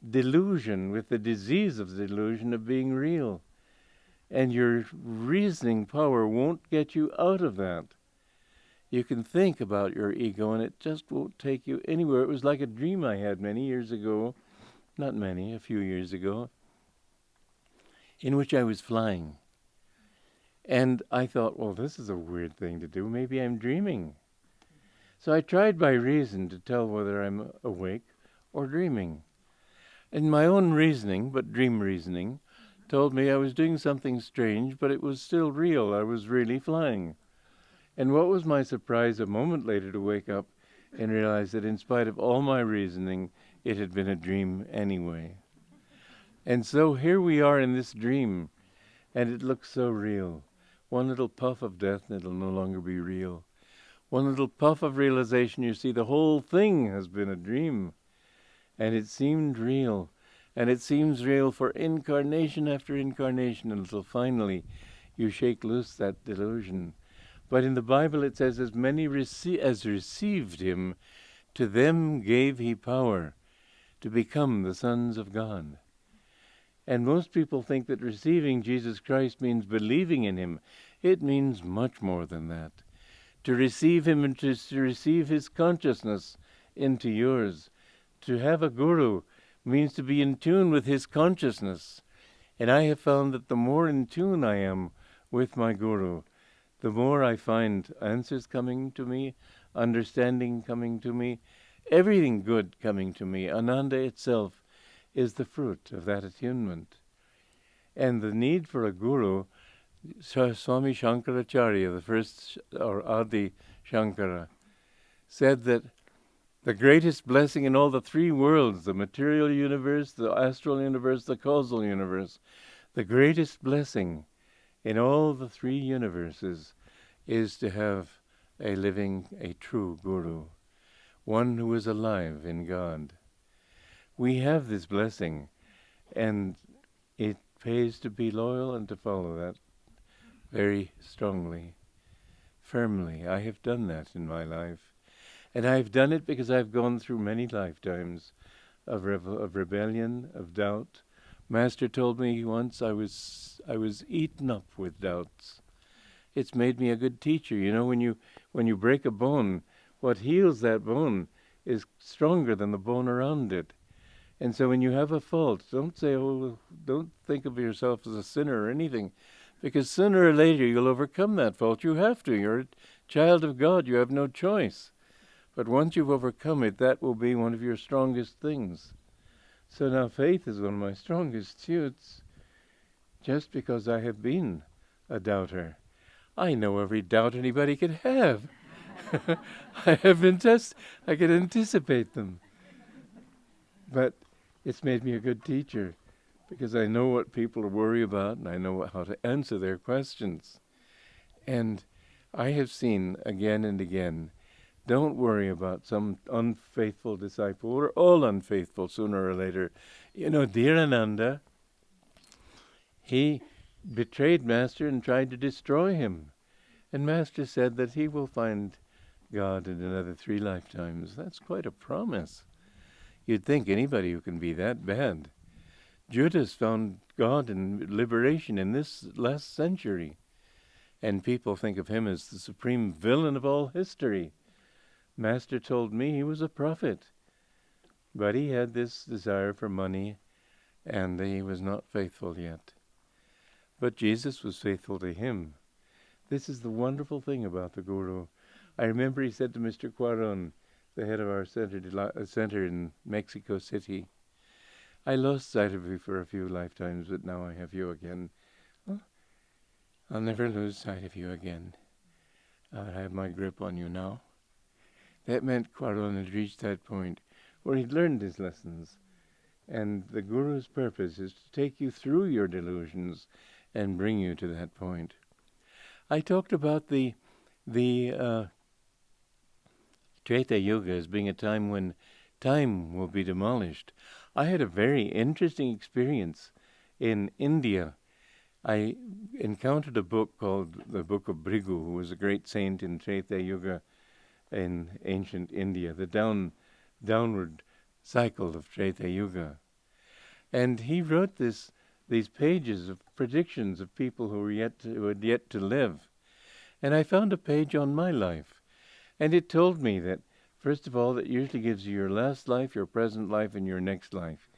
delusion, with the disease of the delusion of being real. And your reasoning power won't get you out of that. You can think about your ego and it just won't take you anywhere. It was like a dream I had many years ago, not many, a few years ago, in which I was flying. And I thought, well, this is a weird thing to do. Maybe I'm dreaming. So I tried by reason to tell whether I'm awake or dreaming. And my own reasoning, but dream reasoning, told me I was doing something strange, but it was still real. I was really flying. And what was my surprise a moment later to wake up and realize that in spite of all my reasoning, it had been a dream anyway. And so here we are in this dream, and it looks so real. One little puff of death and it'll no longer be real. One little puff of realization, you see the whole thing has been a dream. And it seemed real. And it seems real for incarnation after incarnation until finally you shake loose that delusion. But in the Bible it says, as many as received him, to them gave he power to become the sons of God. And most people think that receiving Jesus Christ means believing in him. It means much more than that. To receive him and to receive his consciousness into yours. To have a guru means to be in tune with his consciousness. And I have found that the more in tune I am with my guru, the more I find answers coming to me, understanding coming to me, everything good coming to me. Ananda itself is the fruit of that attunement. And the need for a guru, Swami Shankaracharya, the first, or Adi Shankara, said that the greatest blessing in all the three worlds, the material universe, the astral universe, the causal universe, the greatest blessing in all the three universes is to have a true guru, one who is alive in God. We have this blessing, and it pays to be loyal and to follow that very strongly, firmly. I have done that in my life, and I've done it because I've gone through many lifetimes of rebellion, of doubt. Master told me once I was eaten up with doubts. It's made me a good teacher. You know, when you break a bone, what heals that bone is stronger than the bone around it. And so when you have a fault, don't think of yourself as a sinner or anything, because sooner or later you'll overcome that fault. You have to. You're a child of God. You have no choice. But once you've overcome it, that will be one of your strongest things. So now faith is one of my strongest suits, just because I have been a doubter. I know every doubt anybody could have. I can anticipate them. But it's made me a good teacher, because I know what people worry about, and I know how to answer their questions. And I have seen again and again, don't worry about some unfaithful disciple. We're all unfaithful sooner or later. You know, dear Ananda, he betrayed Master and tried to destroy him. And Master said that he will find God in another 3 lifetimes. That's quite a promise. You'd think anybody who can be that bad. Judas found God in liberation in this last century. And people think of him as the supreme villain of all history. Master told me he was a prophet. But he had this desire for money, and he was not faithful yet. But Jesus was faithful to him. This is the wonderful thing about the Guru. I remember he said to Mr. Quaron, the head of our center in Mexico City, I lost sight of you for a few lifetimes, but now I have you again. Well, I'll never lose sight of you again. I have my grip on you now. That meant Quaron had reached that point where he'd learned his lessons. And the Guru's purpose is to take you through your delusions and bring you to that point. I talked about the Treta Yuga as being a time when time will be demolished. I had a very interesting experience in India. I encountered a book called the Book of Bhrigu, who was a great saint in Treta Yuga in ancient India, the downward cycle of Treta Yuga. And he wrote these pages of predictions of people who had yet to live. And I found a page on my life. And it told me that, first of all, that usually gives you your last life, your present life, and your next life.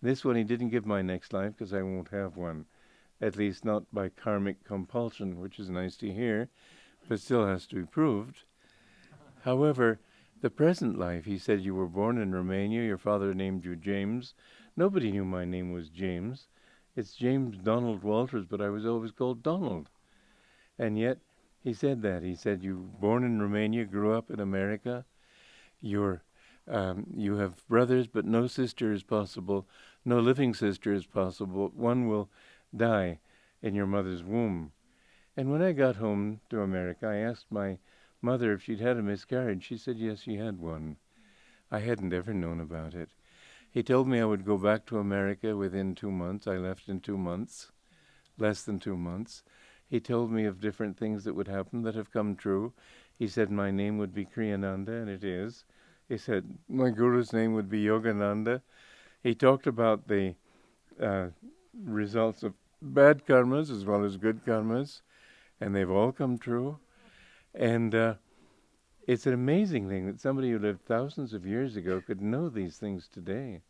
This one he didn't give my next life because I won't have one, at least not by karmic compulsion, which is nice to hear, but still has to be proved. However, the present life, he said, you were born in Romania, your father named you James. Nobody knew my name was James. It's James Donald Walters, but I was always called Donald. And yet, he said that. He said, you were born in Romania, grew up in America. You have brothers, but no sister is possible. No living sister is possible. One will die in your mother's womb. And when I got home to America, I asked my mother if she'd had a miscarriage. She said, yes, she had one. I hadn't ever known about it. He told me I would go back to America within 2 months. I left in 2 months, less than 2 months. He told me of different things that would happen that have come true. He said my name would be Kriyananda, and it is. He said my Guru's name would be Yogananda. He talked about the results of bad karmas as well as good karmas, and they've all come true. And it's an amazing thing that somebody who lived thousands of years ago could know these things today.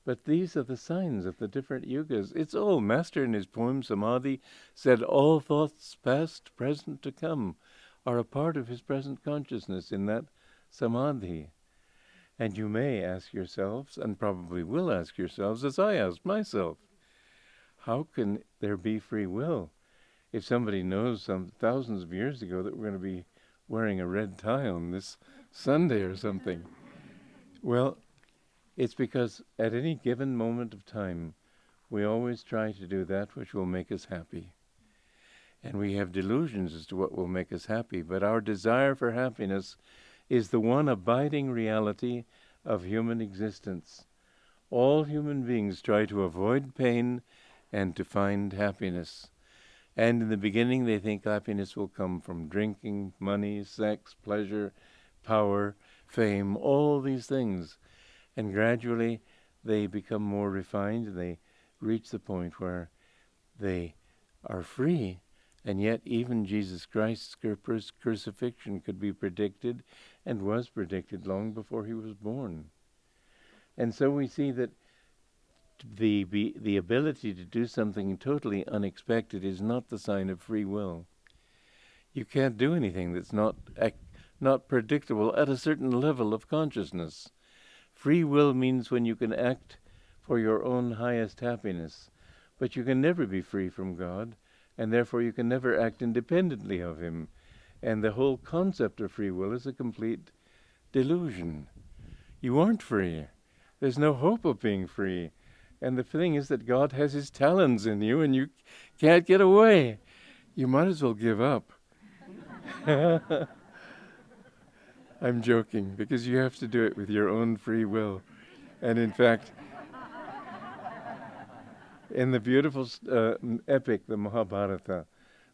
But these are the signs of the different yugas. It's all. Master in his poem Samadhi said all thoughts past, present, to come are a part of his present consciousness in that Samadhi. And you may ask yourselves, and probably will ask yourselves, as I asked myself, how can there be free will if somebody knows some thousands of years ago that we're going to be wearing a red tie on this Sunday or something? Well, it's because at any given moment of time, we always try to do that which will make us happy. And we have delusions as to what will make us happy, but our desire for happiness is the one abiding reality of human existence. All human beings try to avoid pain and to find happiness. And in the beginning they think happiness will come from drinking, money, sex, pleasure, power, fame, all these things. And gradually they become more refined, and they reach the point where they are free. And yet even Jesus Christ's crucifixion could be predicted, and was predicted long before he was born. And so we see that the ability to do something totally unexpected is not the sign of free will. You can't do anything that's not predictable at a certain level of consciousness. Free will means when you can act for your own highest happiness, but you can never be free from God, and therefore you can never act independently of him. And the whole concept of free will is a complete delusion. You aren't free. There's no hope of being free. And the thing is that God has his talons in you, and you can't get away. You might as well give up. I'm joking, because you have to do it with your own free will. And in fact, in the beautiful epic, the Mahabharata,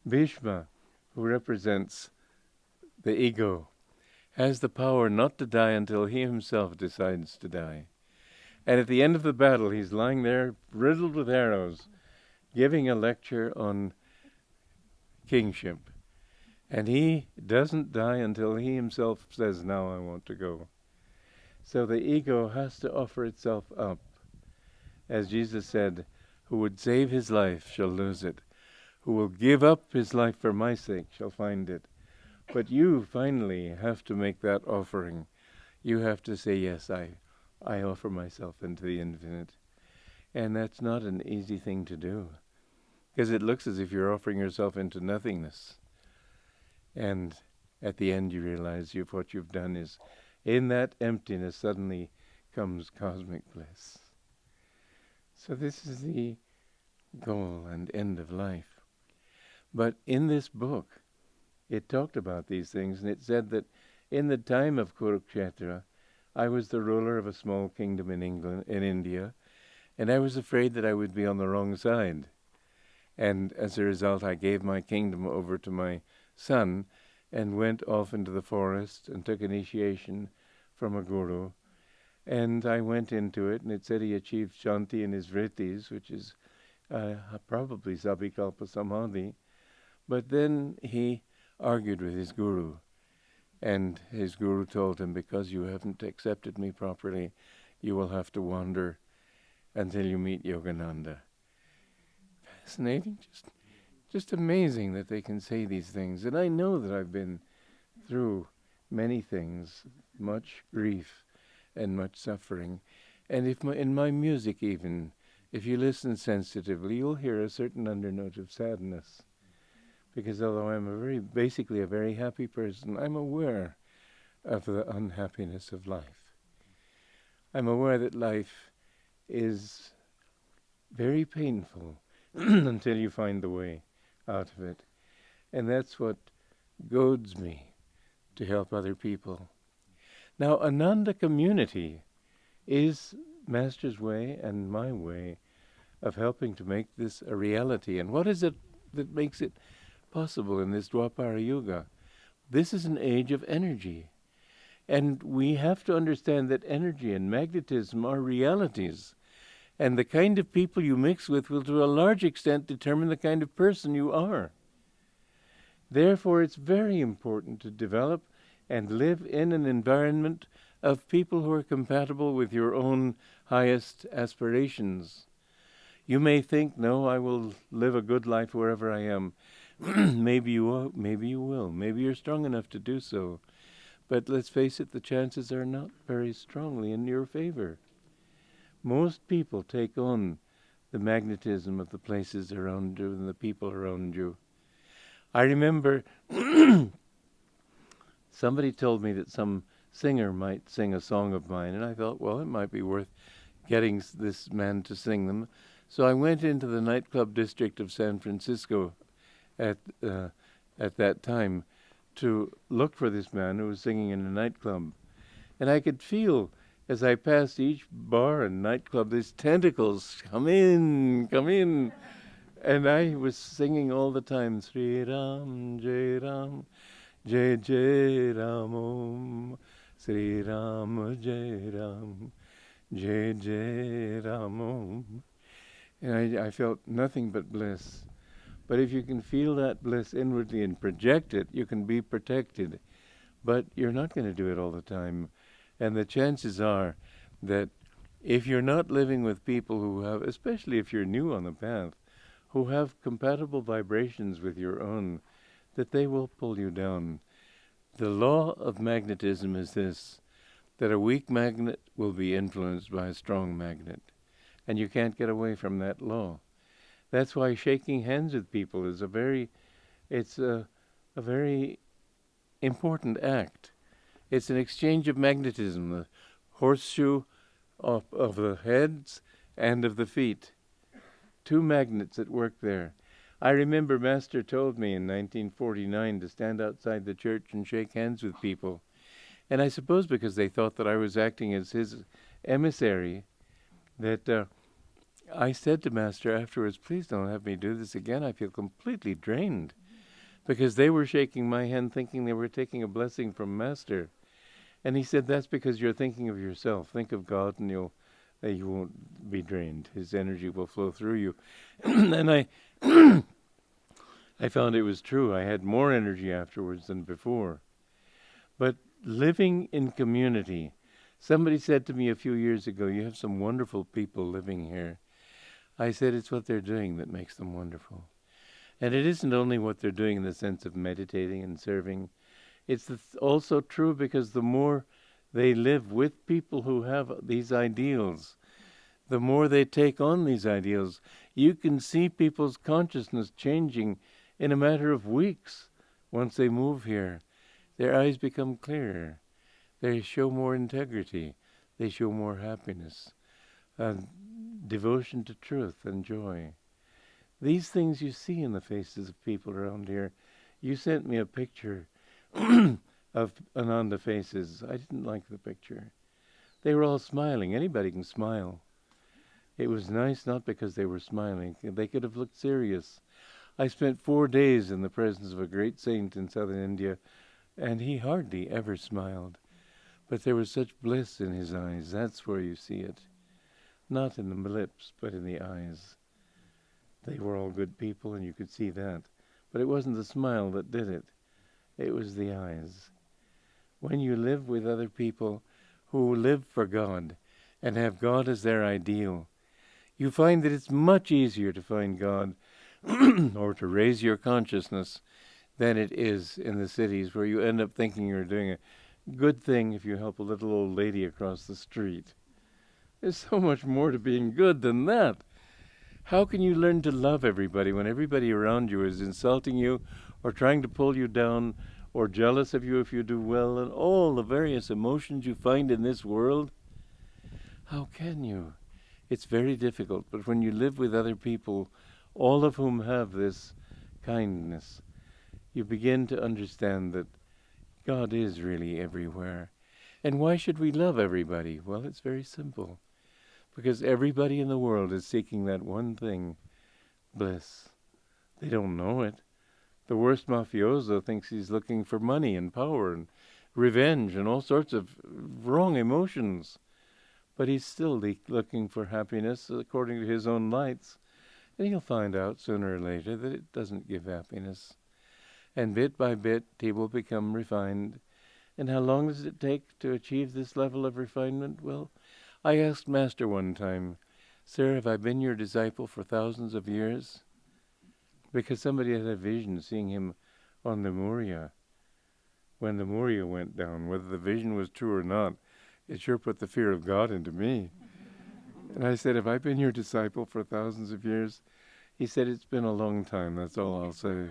Bhishma, who represents the ego, has the power not to die until he himself decides to die. And at the end of the battle, he's lying there, riddled with arrows, giving a lecture on kingship. And he doesn't die until he himself says, now I want to go. So the ego has to offer itself up. As Jesus said, who would save his life shall lose it. Who will give up his life for my sake shall find it. But you finally have to make that offering. You have to say, yes, I offer myself into the infinite. And that's not an easy thing to do, because it looks as if you're offering yourself into nothingness. And at the end you realize what you've done is, in that emptiness suddenly comes cosmic bliss. So this is the goal and end of life. But in this book, it talked about these things, and it said that in the time of Kurukshetra, I was the ruler of a small kingdom in India, and I was afraid that I would be on the wrong side. And as a result, I gave my kingdom over to my son and went off into the forest and took initiation from a guru. And I went into it, and it said he achieved Shanti in his vrittis, which is probably Sabikalpa Samadhi. But then he argued with his guru, and his guru told him, because you haven't accepted me properly, you will have to wander until you meet Yogananda. Fascinating, just amazing that they can say these things. And I know that I've been through many things, much grief and much suffering. And in my music even, if you listen sensitively, you'll hear a certain undernote of sadness. Because although I'm basically a very happy person, I'm aware of the unhappiness of life. I'm aware that life is very painful until you find the way out of it. And that's what goads me to help other people. Now, Ananda community is Master's way and my way of helping to make this a reality. And what is it that makes it possible in this Draupara Yuga? This is an age of energy. And we have to understand that energy and magnetism are realities. And the kind of people you mix with will to a large extent determine the kind of person you are. Therefore, it's very important to develop and live in an environment of people who are compatible with your own highest aspirations. You may think, no, I will live a good life wherever I am. Maybe you will. Maybe you're strong enough to do so. But let's face it, the chances are not very strongly in your favor. Most people take on the magnetism of the places around you and the people around you. I remember somebody told me that some singer might sing a song of mine, and I thought, well, it might be worth getting this man to sing them. So I went into the nightclub district of San Francisco at that time to look for this man who was singing in a nightclub. And I could feel, as I passed each bar and nightclub, these tentacles, come in. And I was singing all the time, Sri Ram, Jai Ram, Jai Jai Ram Om, Sri Ram, Jai Ram, Jai Jai Ram Om. And I felt nothing but bliss. But if you can feel that bliss inwardly and project it, you can be protected. But you're not going to do it all the time. And the chances are that if you're not living with people who have, especially if you're new on the path, who have compatible vibrations with your own, that they will pull you down. The law of magnetism is this, that a weak magnet will be influenced by a strong magnet. And you can't get away from that law. That's why shaking hands with people is a very important act. It's an exchange of magnetism, the horseshoe of the heads and of the feet. Two magnets at work there. I remember Master told me in 1949 to stand outside the church and shake hands with people. And I suppose because they thought that I was acting as his emissary, that I said to Master afterwards, please don't have me do this again. I feel completely drained. because they were shaking my hand thinking they were taking a blessing from Master. And he said, that's because you're thinking of yourself. Think of God and you won't be drained. His energy will flow through you. And I found it was true. I had more energy afterwards than before. But living in community, somebody said to me a few years ago, you have some wonderful people living here. I said, it's what they're doing that makes them wonderful. And it isn't only what they're doing in the sense of meditating and serving. It's also true because the more they live with people who have these ideals, the more they take on these ideals. You can see people's consciousness changing in a matter of weeks once they move here. Their eyes become clearer. They show more integrity. They show more happiness, devotion to truth and joy. These things you see in the faces of people around here. You sent me a picture of Ananda faces. I didn't like the picture. They were all smiling. Anybody can smile. It was nice not because they were smiling. They could have looked serious. I spent 4 days in the presence of a great saint in southern India, and he hardly ever smiled. But there was such bliss in his eyes. That's where you see it. Not in the lips, but in the eyes. They were all good people, and you could see that. But it wasn't the smile that did it. It was the eyes. When you live with other people who live for God and have God as their ideal, you find that it's much easier to find God or to raise your consciousness than it is in the cities where you end up thinking you're doing a good thing if you help a little old lady across the street. There's so much more to being good than that. How can you learn to love everybody when everybody around you is insulting you or trying to pull you down or jealous of you if you do well and all the various emotions you find in this world? How can you? It's very difficult, but when you live with other people, all of whom have this kindness, you begin to understand that God is really everywhere. And why should we love everybody? Well, it's very simple. Because everybody in the world is seeking that one thing, bliss. They don't know it. The worst mafioso thinks he's looking for money and power and revenge and all sorts of wrong emotions. But he's still looking for happiness according to his own lights. And he'll find out sooner or later that it doesn't give happiness. And bit by bit, he will become refined. And how long does it take to achieve this level of refinement? Well, I asked Master one time, Sir, have I been your disciple for thousands of years? Because somebody had a vision seeing him on the Moria. When the Moria went down, whether the vision was true or not, it sure put the fear of God into me. And I said, have I been your disciple for thousands of years? He said, it's been a long time, that's all I'll say.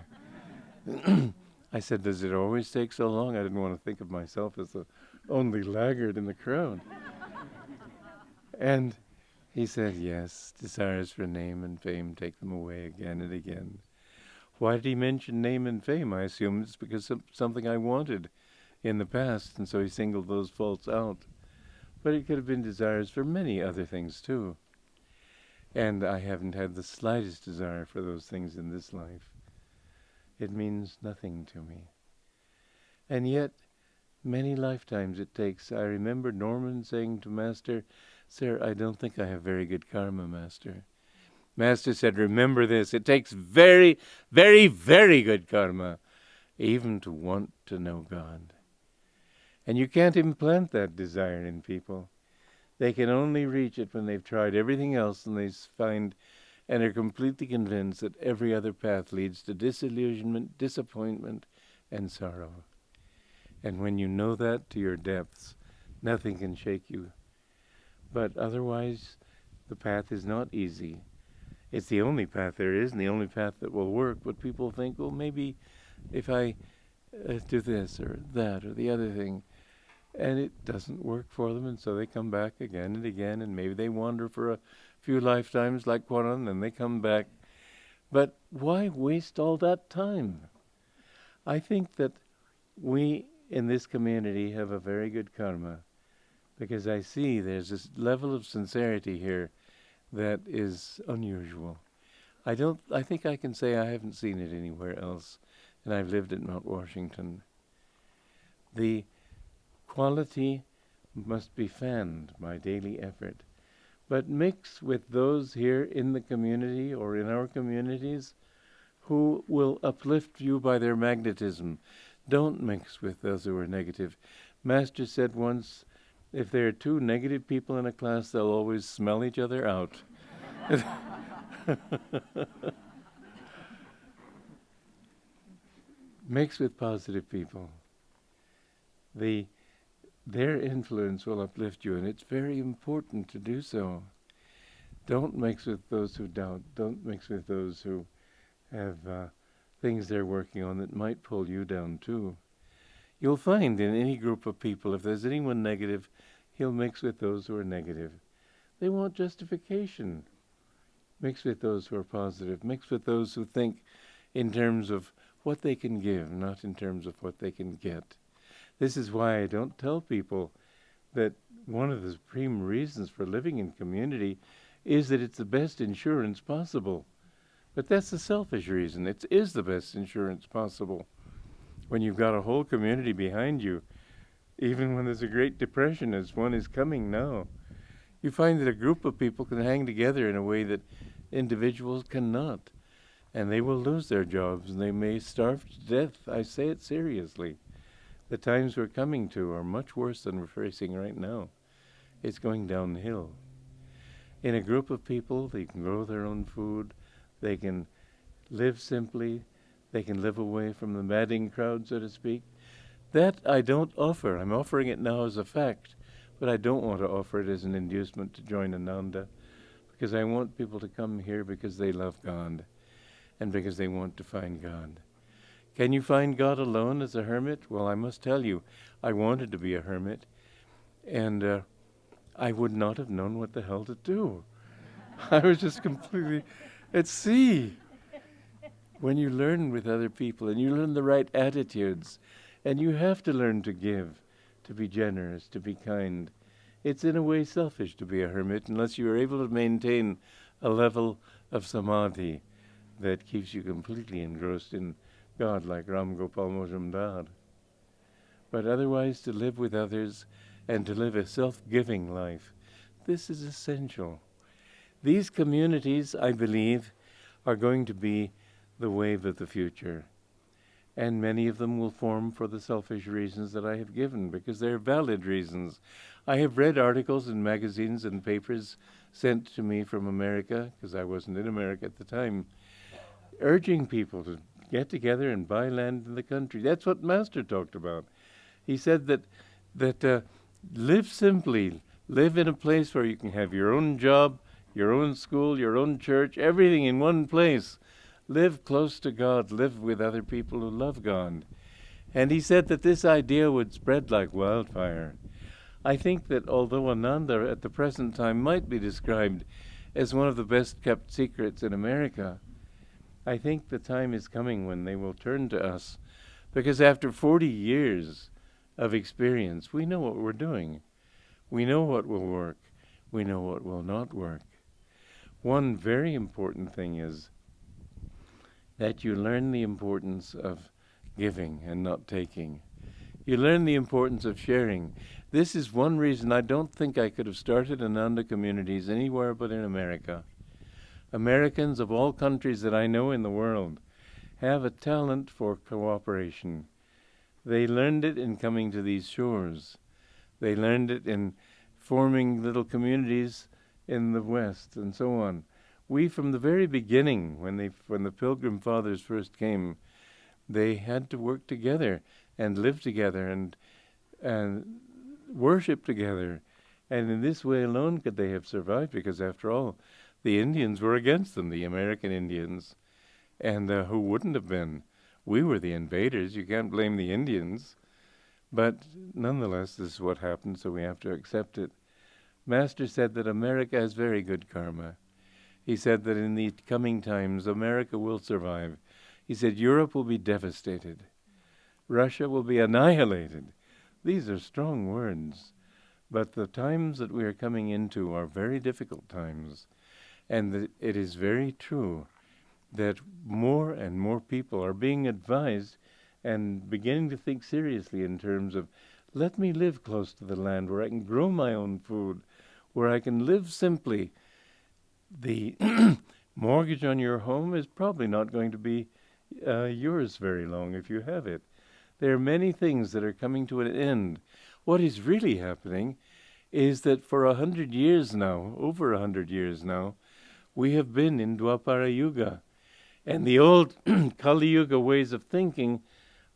I said, does it always take so long? I didn't want to think of myself as the only laggard in the crowd. And he said, yes, desires for name and fame take them away again and again. Why did he mention name and fame? I assume it's because of something I wanted in the past, and so he singled those faults out. But it could have been desires for many other things too. And I haven't had the slightest desire for those things in this life. It means nothing to me. And yet, many lifetimes it takes. I remember Norman saying to Master, Sir, I don't think I have very good karma, Master. Master said, remember this, it takes very, very, very good karma even to want to know God. And you can't implant that desire in people. They can only reach it when they've tried everything else and they find and are completely convinced that every other path leads to disillusionment, disappointment, and sorrow. And when you know that to your depths, nothing can shake you. But otherwise, the path is not easy. It's the only path there is and the only path that will work. But people think, well, maybe if I do this or that or the other thing, and it doesn't work for them, and so they come back again and again, and maybe they wander for a few lifetimes like one, and then they come back. But why waste all that time? I think that we in this community have a very good karma, because I see there's this level of sincerity here that is unusual. I think I can say I haven't seen it anywhere else. and I've lived at Mount Washington. The quality must be fanned by daily effort, but mix with those here in the community or in our communities who will uplift you by their magnetism. Don't mix with those who are negative. Master said once, if there are two negative people in a class, they'll always smell each other out. Mix with positive people. Their influence will uplift you, and it's very important to do so. Don't mix with those who doubt. Don't mix with those who have things they're working on that might pull you down too. You'll find in any group of people, if there's anyone negative, he'll mix with those who are negative. They want justification. Mix with those who are positive. Mix with those who think in terms of what they can give, not in terms of what they can get. This is why I don't tell people that one of the supreme reasons for living in community is that it's the best insurance possible. But that's the selfish reason. It is the best insurance possible. When you've got a whole community behind you, even when there's a Great Depression, as one is coming now, you find that a group of people can hang together in a way that individuals cannot. And they will lose their jobs, and they may starve to death. I say it seriously. The times we're coming to are much worse than we're facing right now. It's going downhill. In a group of people, they can grow their own food, they can live simply, they can live away from the madding crowd, so to speak. That I don't offer. I'm offering it now as a fact, but I don't want to offer it as an inducement to join Ananda, because I want people to come here because they love God and because they want to find God. Can you find God alone as a hermit? Well, I must tell you, I wanted to be a hermit, and I would not have known what the hell to do. I was just completely at sea. When you learn with other people and you learn the right attitudes, and you have to learn to give, to be generous, to be kind. It's in a way selfish to be a hermit unless you are able to maintain a level of samadhi that keeps you completely engrossed in God, like Ram Gopal Mojumdar. But otherwise, to live with others and to live a self-giving life, this is essential. These communities, I believe, are going to be the wave of the future. And many of them will form for the selfish reasons that I have given, because they're valid reasons. I have read articles in magazines and papers sent to me from America, because I wasn't in America at the time, urging people to get together and buy land in the country. That's what Master talked about. He said that live simply, live in a place where you can have your own job, your own school, your own church, everything in one place. Live close to God, live with other people who love God. And he said that this idea would spread like wildfire. I think that although Ananda at the present time might be described as one of the best kept secrets in America, I think the time is coming when they will turn to us, because after 40 years of experience, we know what we're doing. We know what will work. We know what will not work. One very important thing is that you learn the importance of giving and not taking. You learn the importance of sharing. This is one reason I don't think I could have started Ananda communities anywhere but in America. Americans of all countries that I know in the world have a talent for cooperation. They learned it in coming to these shores. They learned it in forming little communities in the West and so on. We, from the very beginning, when the Pilgrim Fathers first came, they had to work together and live together and worship together. And in this way alone could they have survived, because after all, the Indians were against them, the American Indians. And who wouldn't have been? We were the invaders. You can't blame the Indians. But nonetheless, this is what happened, so we have to accept it. Master said that America has very good karma. He said that in the coming times, America will survive. He said Europe will be devastated. Russia will be annihilated. These are strong words. But the times that we are coming into are very difficult times. And it is very true that more and more people are being advised and beginning to think seriously in terms of, let me live close to the land where I can grow my own food, where I can live simply. The mortgage on your home is probably not going to be yours very long if you have it. There are many things that are coming to an end. What is really happening is that for 100 years now, over 100 years now, we have been in Draupara Yuga. And the old Kali Yuga ways of thinking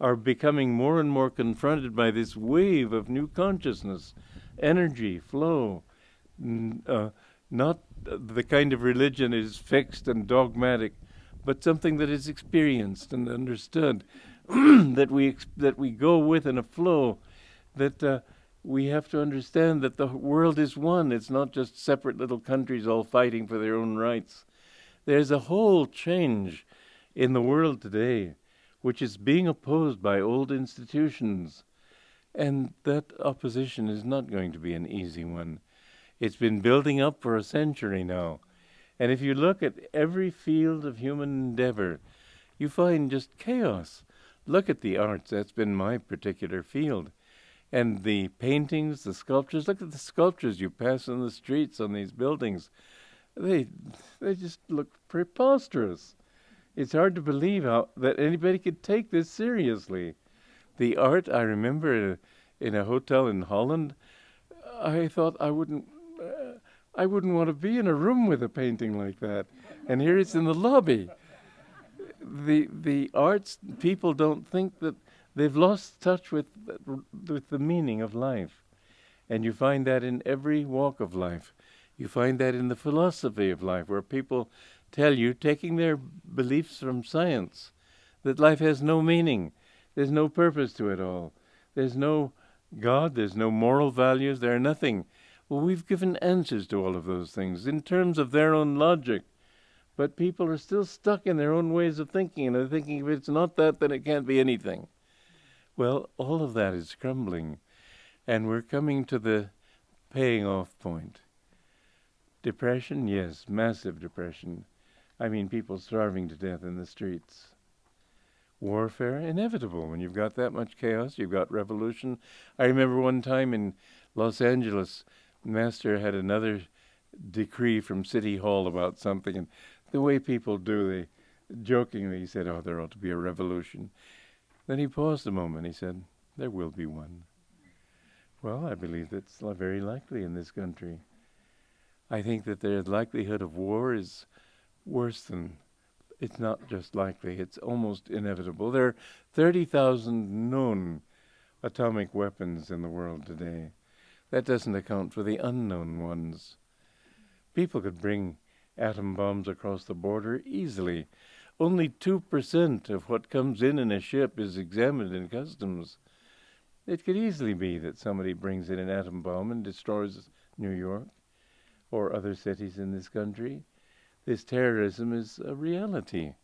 are becoming more and more confronted by this wave of new consciousness, energy, flow. Not the kind of religion is fixed and dogmatic, but something that is experienced and understood, that we go with in a flow, that we have to understand that the world is one. It's not just separate little countries all fighting for their own rights. There's a whole change in the world today, which is being opposed by old institutions. And that opposition is not going to be an easy one. It's been building up for a century now. And if you look at every field of human endeavor, you find just chaos. Look at the arts. That's been my particular field. And the paintings, the sculptures. Look at the sculptures you pass in the streets on these buildings. They just look preposterous. It's hard to believe that anybody could take this seriously. The art, I remember in a hotel in Holland, I thought I wouldn't want to be in a room with a painting like that. And here it's in the lobby. The arts, people don't think that they've lost touch with the meaning of life. And you find that in every walk of life. You find that in the philosophy of life, where people tell you, taking their beliefs from science, that life has no meaning. There's no purpose to it all. There's no God, there's no moral values, there's nothing. Well, we've given answers to all of those things in terms of their own logic. But people are still stuck in their own ways of thinking, and they're thinking if it's not that, then it can't be anything. Well, all of that is crumbling, and we're coming to the paying off point. Depression, yes, massive depression. I mean, people starving to death in the streets. Warfare, inevitable. When you've got that much chaos, you've got revolution. I remember one time in Los Angeles, Master had another decree from City Hall about something, and the way people do, they jokingly said, oh, there ought to be a revolution. Then he paused a moment. He said, there will be one. Well, I believe that's very likely in this country. I think that the likelihood of war is worse than, it's not just likely, it's almost inevitable. There are 30,000 known atomic weapons in the world today. That doesn't account for the unknown ones. People could bring atom bombs across the border easily. Only 2% of what comes in a ship is examined in customs. It could easily be that somebody brings in an atom bomb and destroys New York or other cities in this country. This terrorism is a reality.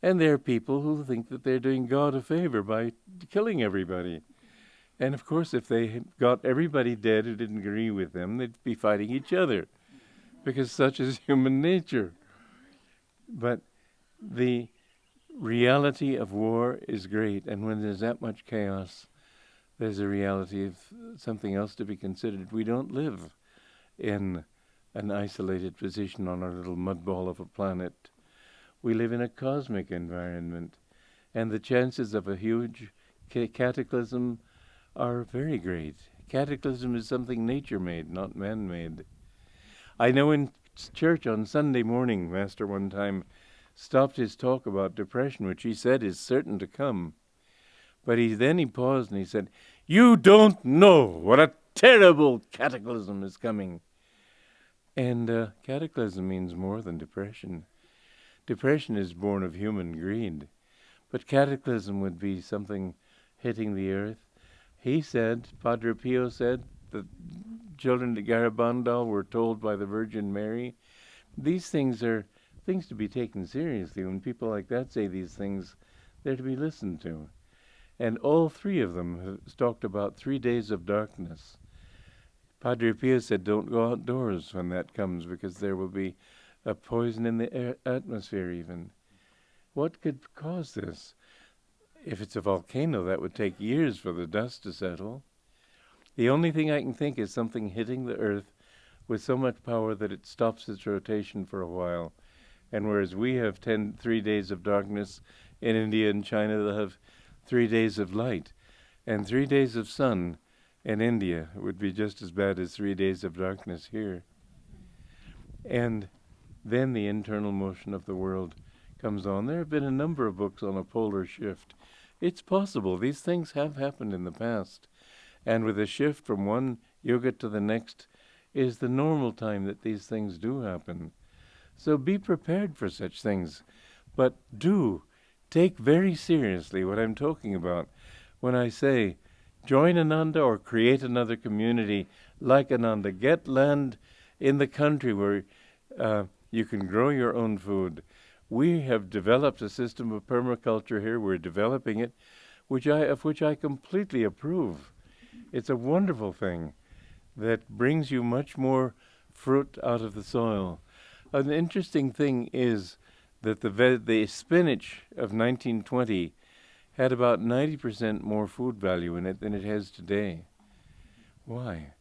And there are people who think that they're doing God a favor by killing everybody. And of course, if they got everybody dead who didn't agree with them, they'd be fighting each other, because such is human nature. But the reality of war is great, and when there's that much chaos, there's a reality of something else to be considered. We don't live in an isolated position on our little mud ball of a planet. We live in a cosmic environment, and the chances of a huge cataclysm are very great. Cataclysm is something nature-made, not man-made. I know in church on Sunday morning, Master one time stopped his talk about depression, which he said is certain to come. But then he paused and he said, you don't know what a terrible cataclysm is coming. And cataclysm means more than depression. Depression is born of human greed. But cataclysm would be something hitting the earth. He said, Padre Pio said, the children at Garabandal were told by the Virgin Mary. These things are things to be taken seriously. When people like that say these things, they're to be listened to. And all three of them have talked about 3 days of darkness. Padre Pio said, don't go outdoors when that comes, because there will be a poison in the atmosphere even. What could cause this? If it's a volcano, that would take years for the dust to settle. The only thing I can think is something hitting the earth with so much power that it stops its rotation for a while. And whereas we have 3 days of darkness in India and China, they'll have 3 days of light. And 3 days of sun in India would be just as bad as 3 days of darkness here. And then the internal motion of the world comes on. There have been a number of books on a polar shift. It's possible. These things have happened in the past. And with a shift from one yuga to the next is the normal time that these things do happen. So be prepared for such things. But do take very seriously what I'm talking about when I say join Ananda or create another community like Ananda. Get land in the country where you can grow your own food. We have developed a system of permaculture here. We're developing it, of which I completely approve. It's a wonderful thing that brings you much more fruit out of the soil. An interesting thing is that the spinach of 1920 had about 90% more food value in it than it has today. Why?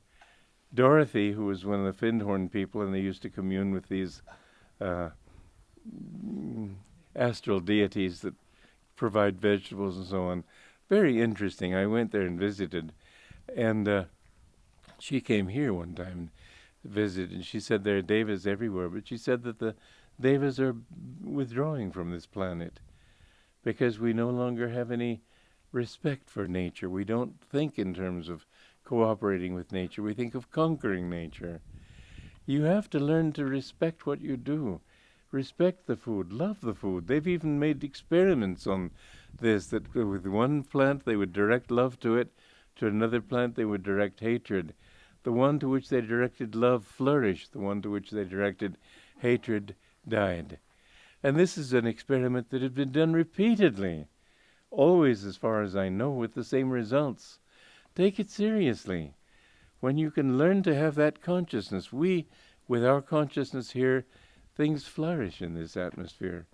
Dorothy, who was one of the Findhorn people, and they used to commune with these astral deities that provide vegetables and so on. Very interesting. I went there and visited. And she came here one time to visit, and she said there are devas everywhere. But she said that the devas are withdrawing from this planet because we no longer have any respect for nature. We don't think in terms of cooperating with nature. We think of conquering nature. You have to learn to respect what you do. Respect the food. Love the food. They've even made experiments on this, that with one plant they would direct love to it, to another plant they would direct hatred. The one to which they directed love flourished. The one to which they directed hatred died. And this is an experiment that has been done repeatedly, always, as far as I know, with the same results. Take it seriously. When you can learn to have that consciousness, with our consciousness here, things flourish in this atmosphere.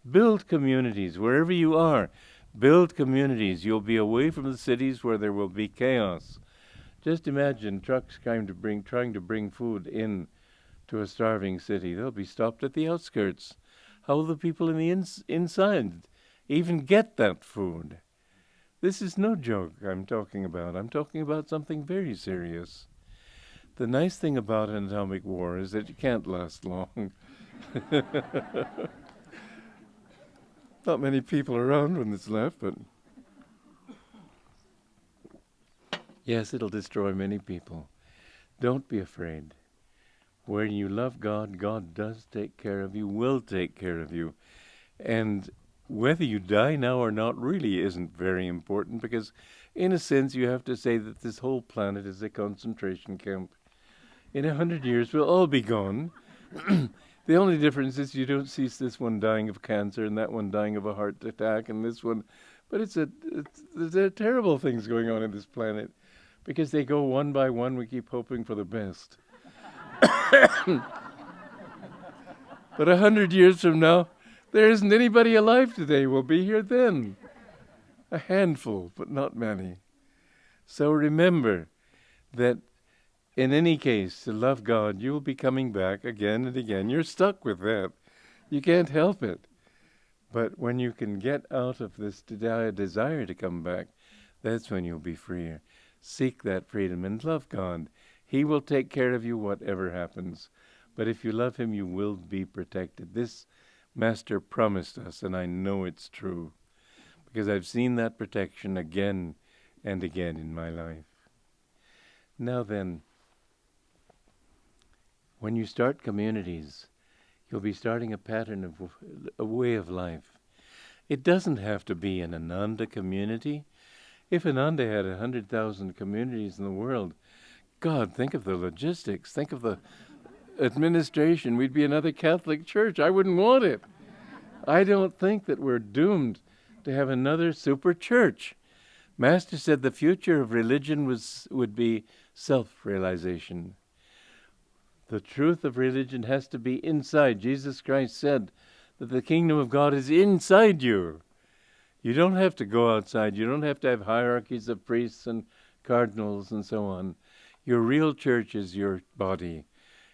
Build communities wherever you are. Build communities. You'll be away from the cities where there will be chaos. Just imagine trucks trying to bring food in to a starving city. They'll be stopped at the outskirts. How will the people in the inside even get that food? This is no joke I'm talking about. I'm talking about something very serious. The nice thing about an atomic war is that it can't last long. Not many people around when it's left, but yes, it'll destroy many people. Don't be afraid. When you love God, God does take care of you, will take care of you. And whether you die now or not really isn't very important, because in a sense you have to say that this whole planet is a concentration camp. In 100 years we'll all be gone. The only difference is you don't see this one dying of cancer and that one dying of a heart attack and this one. But there are terrible things going on in this planet, because they go one by one. We keep hoping for the best. But 100 years from now, there isn't anybody alive today. We'll be here then. A handful, but not many. So remember that in any case, to love God, you will be coming back again and again. You're stuck with that. You can't help it. But when you can get out of this desire to come back, that's when you'll be freer. Seek that freedom and love God. He will take care of you whatever happens. But if you love him, you will be protected. This Master promised us, and I know it's true, because I've seen that protection again and again in my life. Now then, when you start communities, you'll be starting a pattern of a way of life. It doesn't have to be an Ananda community. If Ananda had 100,000 communities in the world, God, think of the logistics, think of the administration. We'd be another Catholic church. I wouldn't want it. I don't think that we're doomed to have another super church. Master said the future of religion would be self-realization. The truth of religion has to be inside. Jesus Christ said that the kingdom of God is inside you. You don't have to go outside. You don't have to have hierarchies of priests and cardinals and so on. Your real church is your body.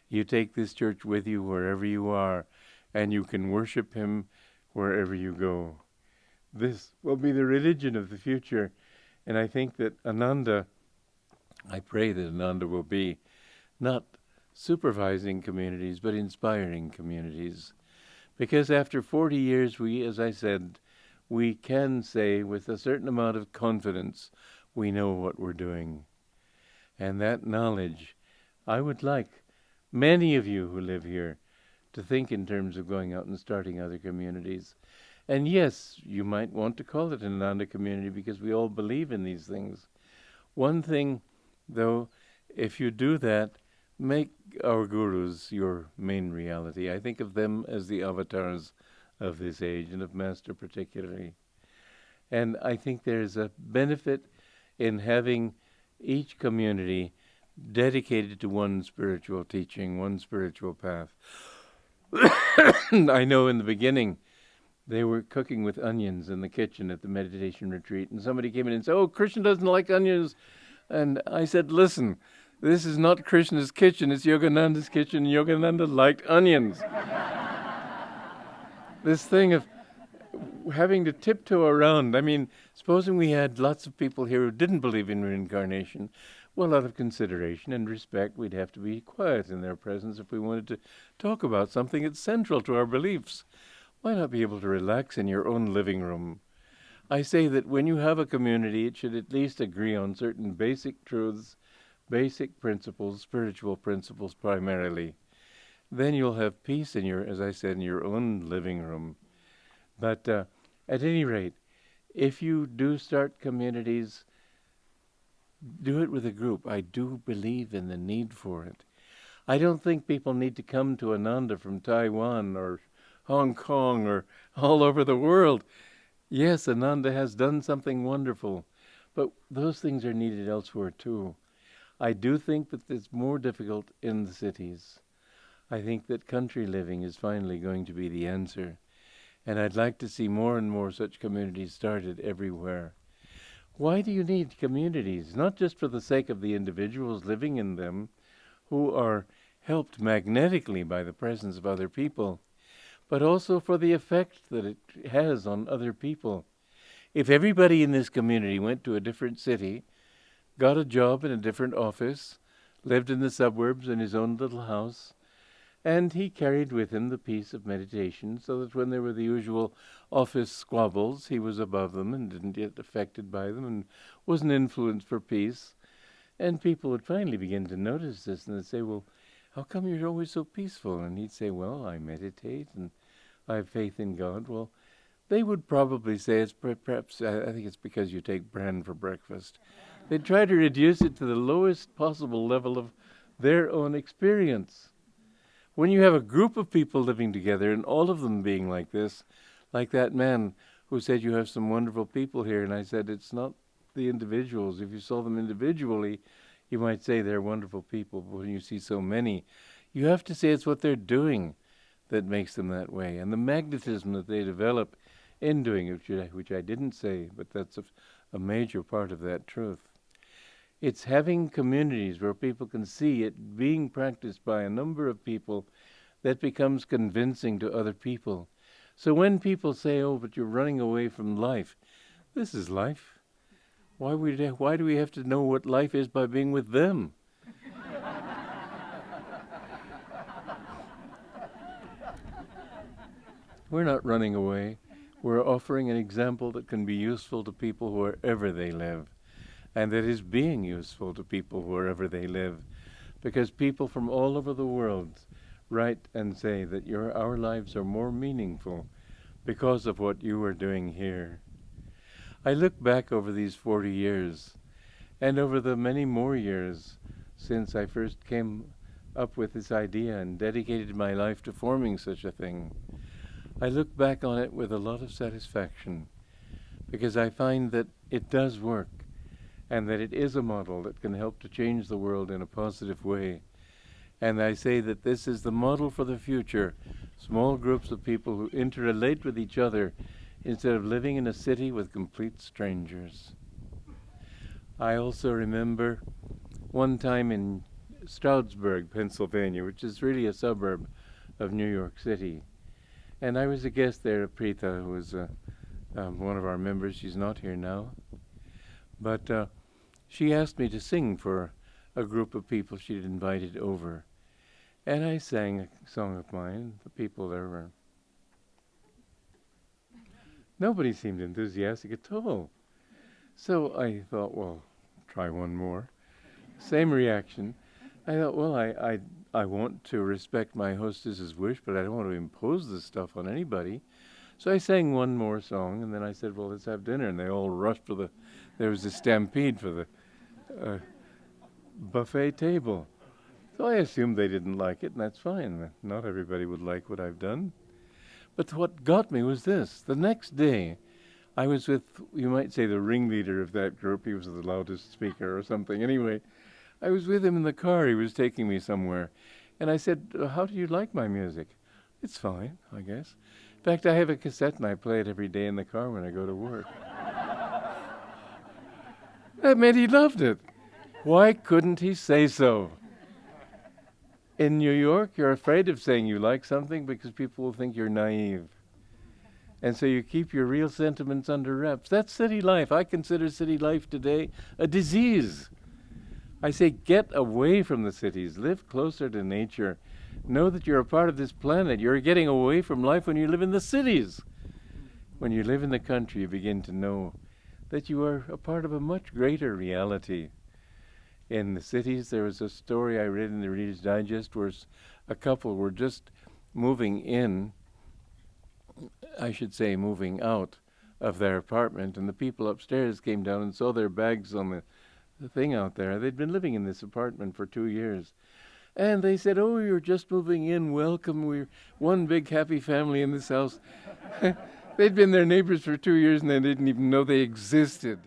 You take this church with you wherever you are, and you can worship him wherever you go. This will be the religion of the future. And I think that Ananda, I pray that Ananda will be not supervising communities, but inspiring communities. Because after 40 years, we, as I said, we can say with a certain amount of confidence, we know what we're doing. And that knowledge, I would like many of you who live here to think in terms of going out and starting other communities. And yes, you might want to call it an Ananda community because we all believe in these things. One thing, though, if you do that, make our gurus your main reality. I think of them as the avatars of this age, and of Master particularly. And I think there's a benefit in having each community dedicated to one spiritual teaching, one spiritual path. I know in the beginning they were cooking with onions in the kitchen at the meditation retreat, and somebody came in and said, "Oh, Krishna doesn't like onions." And I said, "Listen, this is not Krishna's kitchen, it's Yogananda's kitchen. Yogananda liked onions." This thing of having to tiptoe around. I mean, supposing we had lots of people here who didn't believe in reincarnation, well, out of consideration and respect, we'd have to be quiet in their presence if we wanted to talk about something that's central to our beliefs. Why not be able to relax in your own living room? I say that when you have a community, it should at least agree on certain basic truths, basic principles, spiritual principles primarily. Then you'll have peace in your, as I said, in your own living room. But at any rate, if you do start communities, do it with a group. I do believe in the need for it. I don't think people need to come to Ananda from Taiwan or Hong Kong or all over the world. Yes, Ananda has done something wonderful, but those things are needed elsewhere too. I do think that it's more difficult in the cities. I think that country living is finally going to be the answer. And I'd like to see more and more such communities started everywhere. Why do you need communities? Not just for the sake of the individuals living in them, who are helped magnetically by the presence of other people, but also for the effect that it has on other people. If everybody in this community went to a different city, got a job in a different office, lived in the suburbs in his own little house, and he carried with him the peace of meditation, so that when there were the usual office squabbles, he was above them and didn't get affected by them and was an influence for peace. And people would finally begin to notice this, and they'd say, "Well, how come you're always so peaceful?" And he'd say, "Well, I meditate and I have faith in God." Well, they would probably say it's perhaps, I think it's because you take bran for breakfast. They'd try to reduce it to the lowest possible level of their own experience. When you have a group of people living together and all of them being like this, like that man who said, "You have some wonderful people here," and I said, "It's not the individuals. If you saw them individually, you might say they're wonderful people, but when you see so many, you have to say it's what they're doing that makes them that way, and the magnetism that they develop in doing it, which I didn't say, but that's a major part of that truth. It's having communities where people can see it being practiced by a number of people that becomes convincing to other people. So when people say, "Oh, but you're running away from life," this is life. Why do we have to know what life is by being with them? We're not running away. We're offering an example that can be useful to people wherever they live, and that is being useful to people wherever they live, because people from all over the world write and say that our lives are more meaningful because of what you are doing here. I look back over these 40 years, and over the many more years since I first came up with this idea and dedicated my life to forming such a thing. I look back on it with a lot of satisfaction, because I find that it does work, and that it is a model that can help to change the world in a positive way. And I say that this is the model for the future. Small groups of people who interrelate with each other instead of living in a city with complete strangers. I also remember one time in Stroudsburg, Pennsylvania, which is really a suburb of New York City. And I was a guest there at Preetha, who was one of our members. She's not here now. But she asked me to sing for a group of people she'd invited over. And I sang a song of mine. The people there were... Nobody seemed enthusiastic at all. So I thought, well, try one more. Same reaction. I thought, well, I want to respect my hostess's wish, but I don't want to impose this stuff on anybody. So I sang one more song, and then I said, well, let's have dinner. And they all rushed for there was a stampede for the buffet table. So I assumed they didn't like it, and that's fine. Not everybody would like what I've done. But what got me was this. The next day, I was with, you might say, the ringleader of that group. He was the loudest speaker or something. Anyway, I was with him in the car. He was taking me somewhere. And I said, how do you like my music? It's fine, I guess. In fact, I have a cassette and I play it every day in the car when I go to work. That meant he loved it. Why couldn't he say so? In New York, you're afraid of saying you like something because people will think you're naive. And so you keep your real sentiments under wraps. That's city life. I consider city life today a disease. I say get away from the cities. Live closer to nature. Know that you're a part of this planet. You're getting away from life when you live in the cities. When you live in the country, you begin to know that you are a part of a much greater reality. In the cities, there was a story I read in the Reader's Digest where a couple were just moving in, I should say moving out of their apartment, and the people upstairs came down and saw their bags on the thing out there. They'd been living in this apartment for 2 years. And they said, oh, you're just moving in, welcome, we're one big happy family in this house. They'd been their neighbors for 2 years and they didn't even know they existed.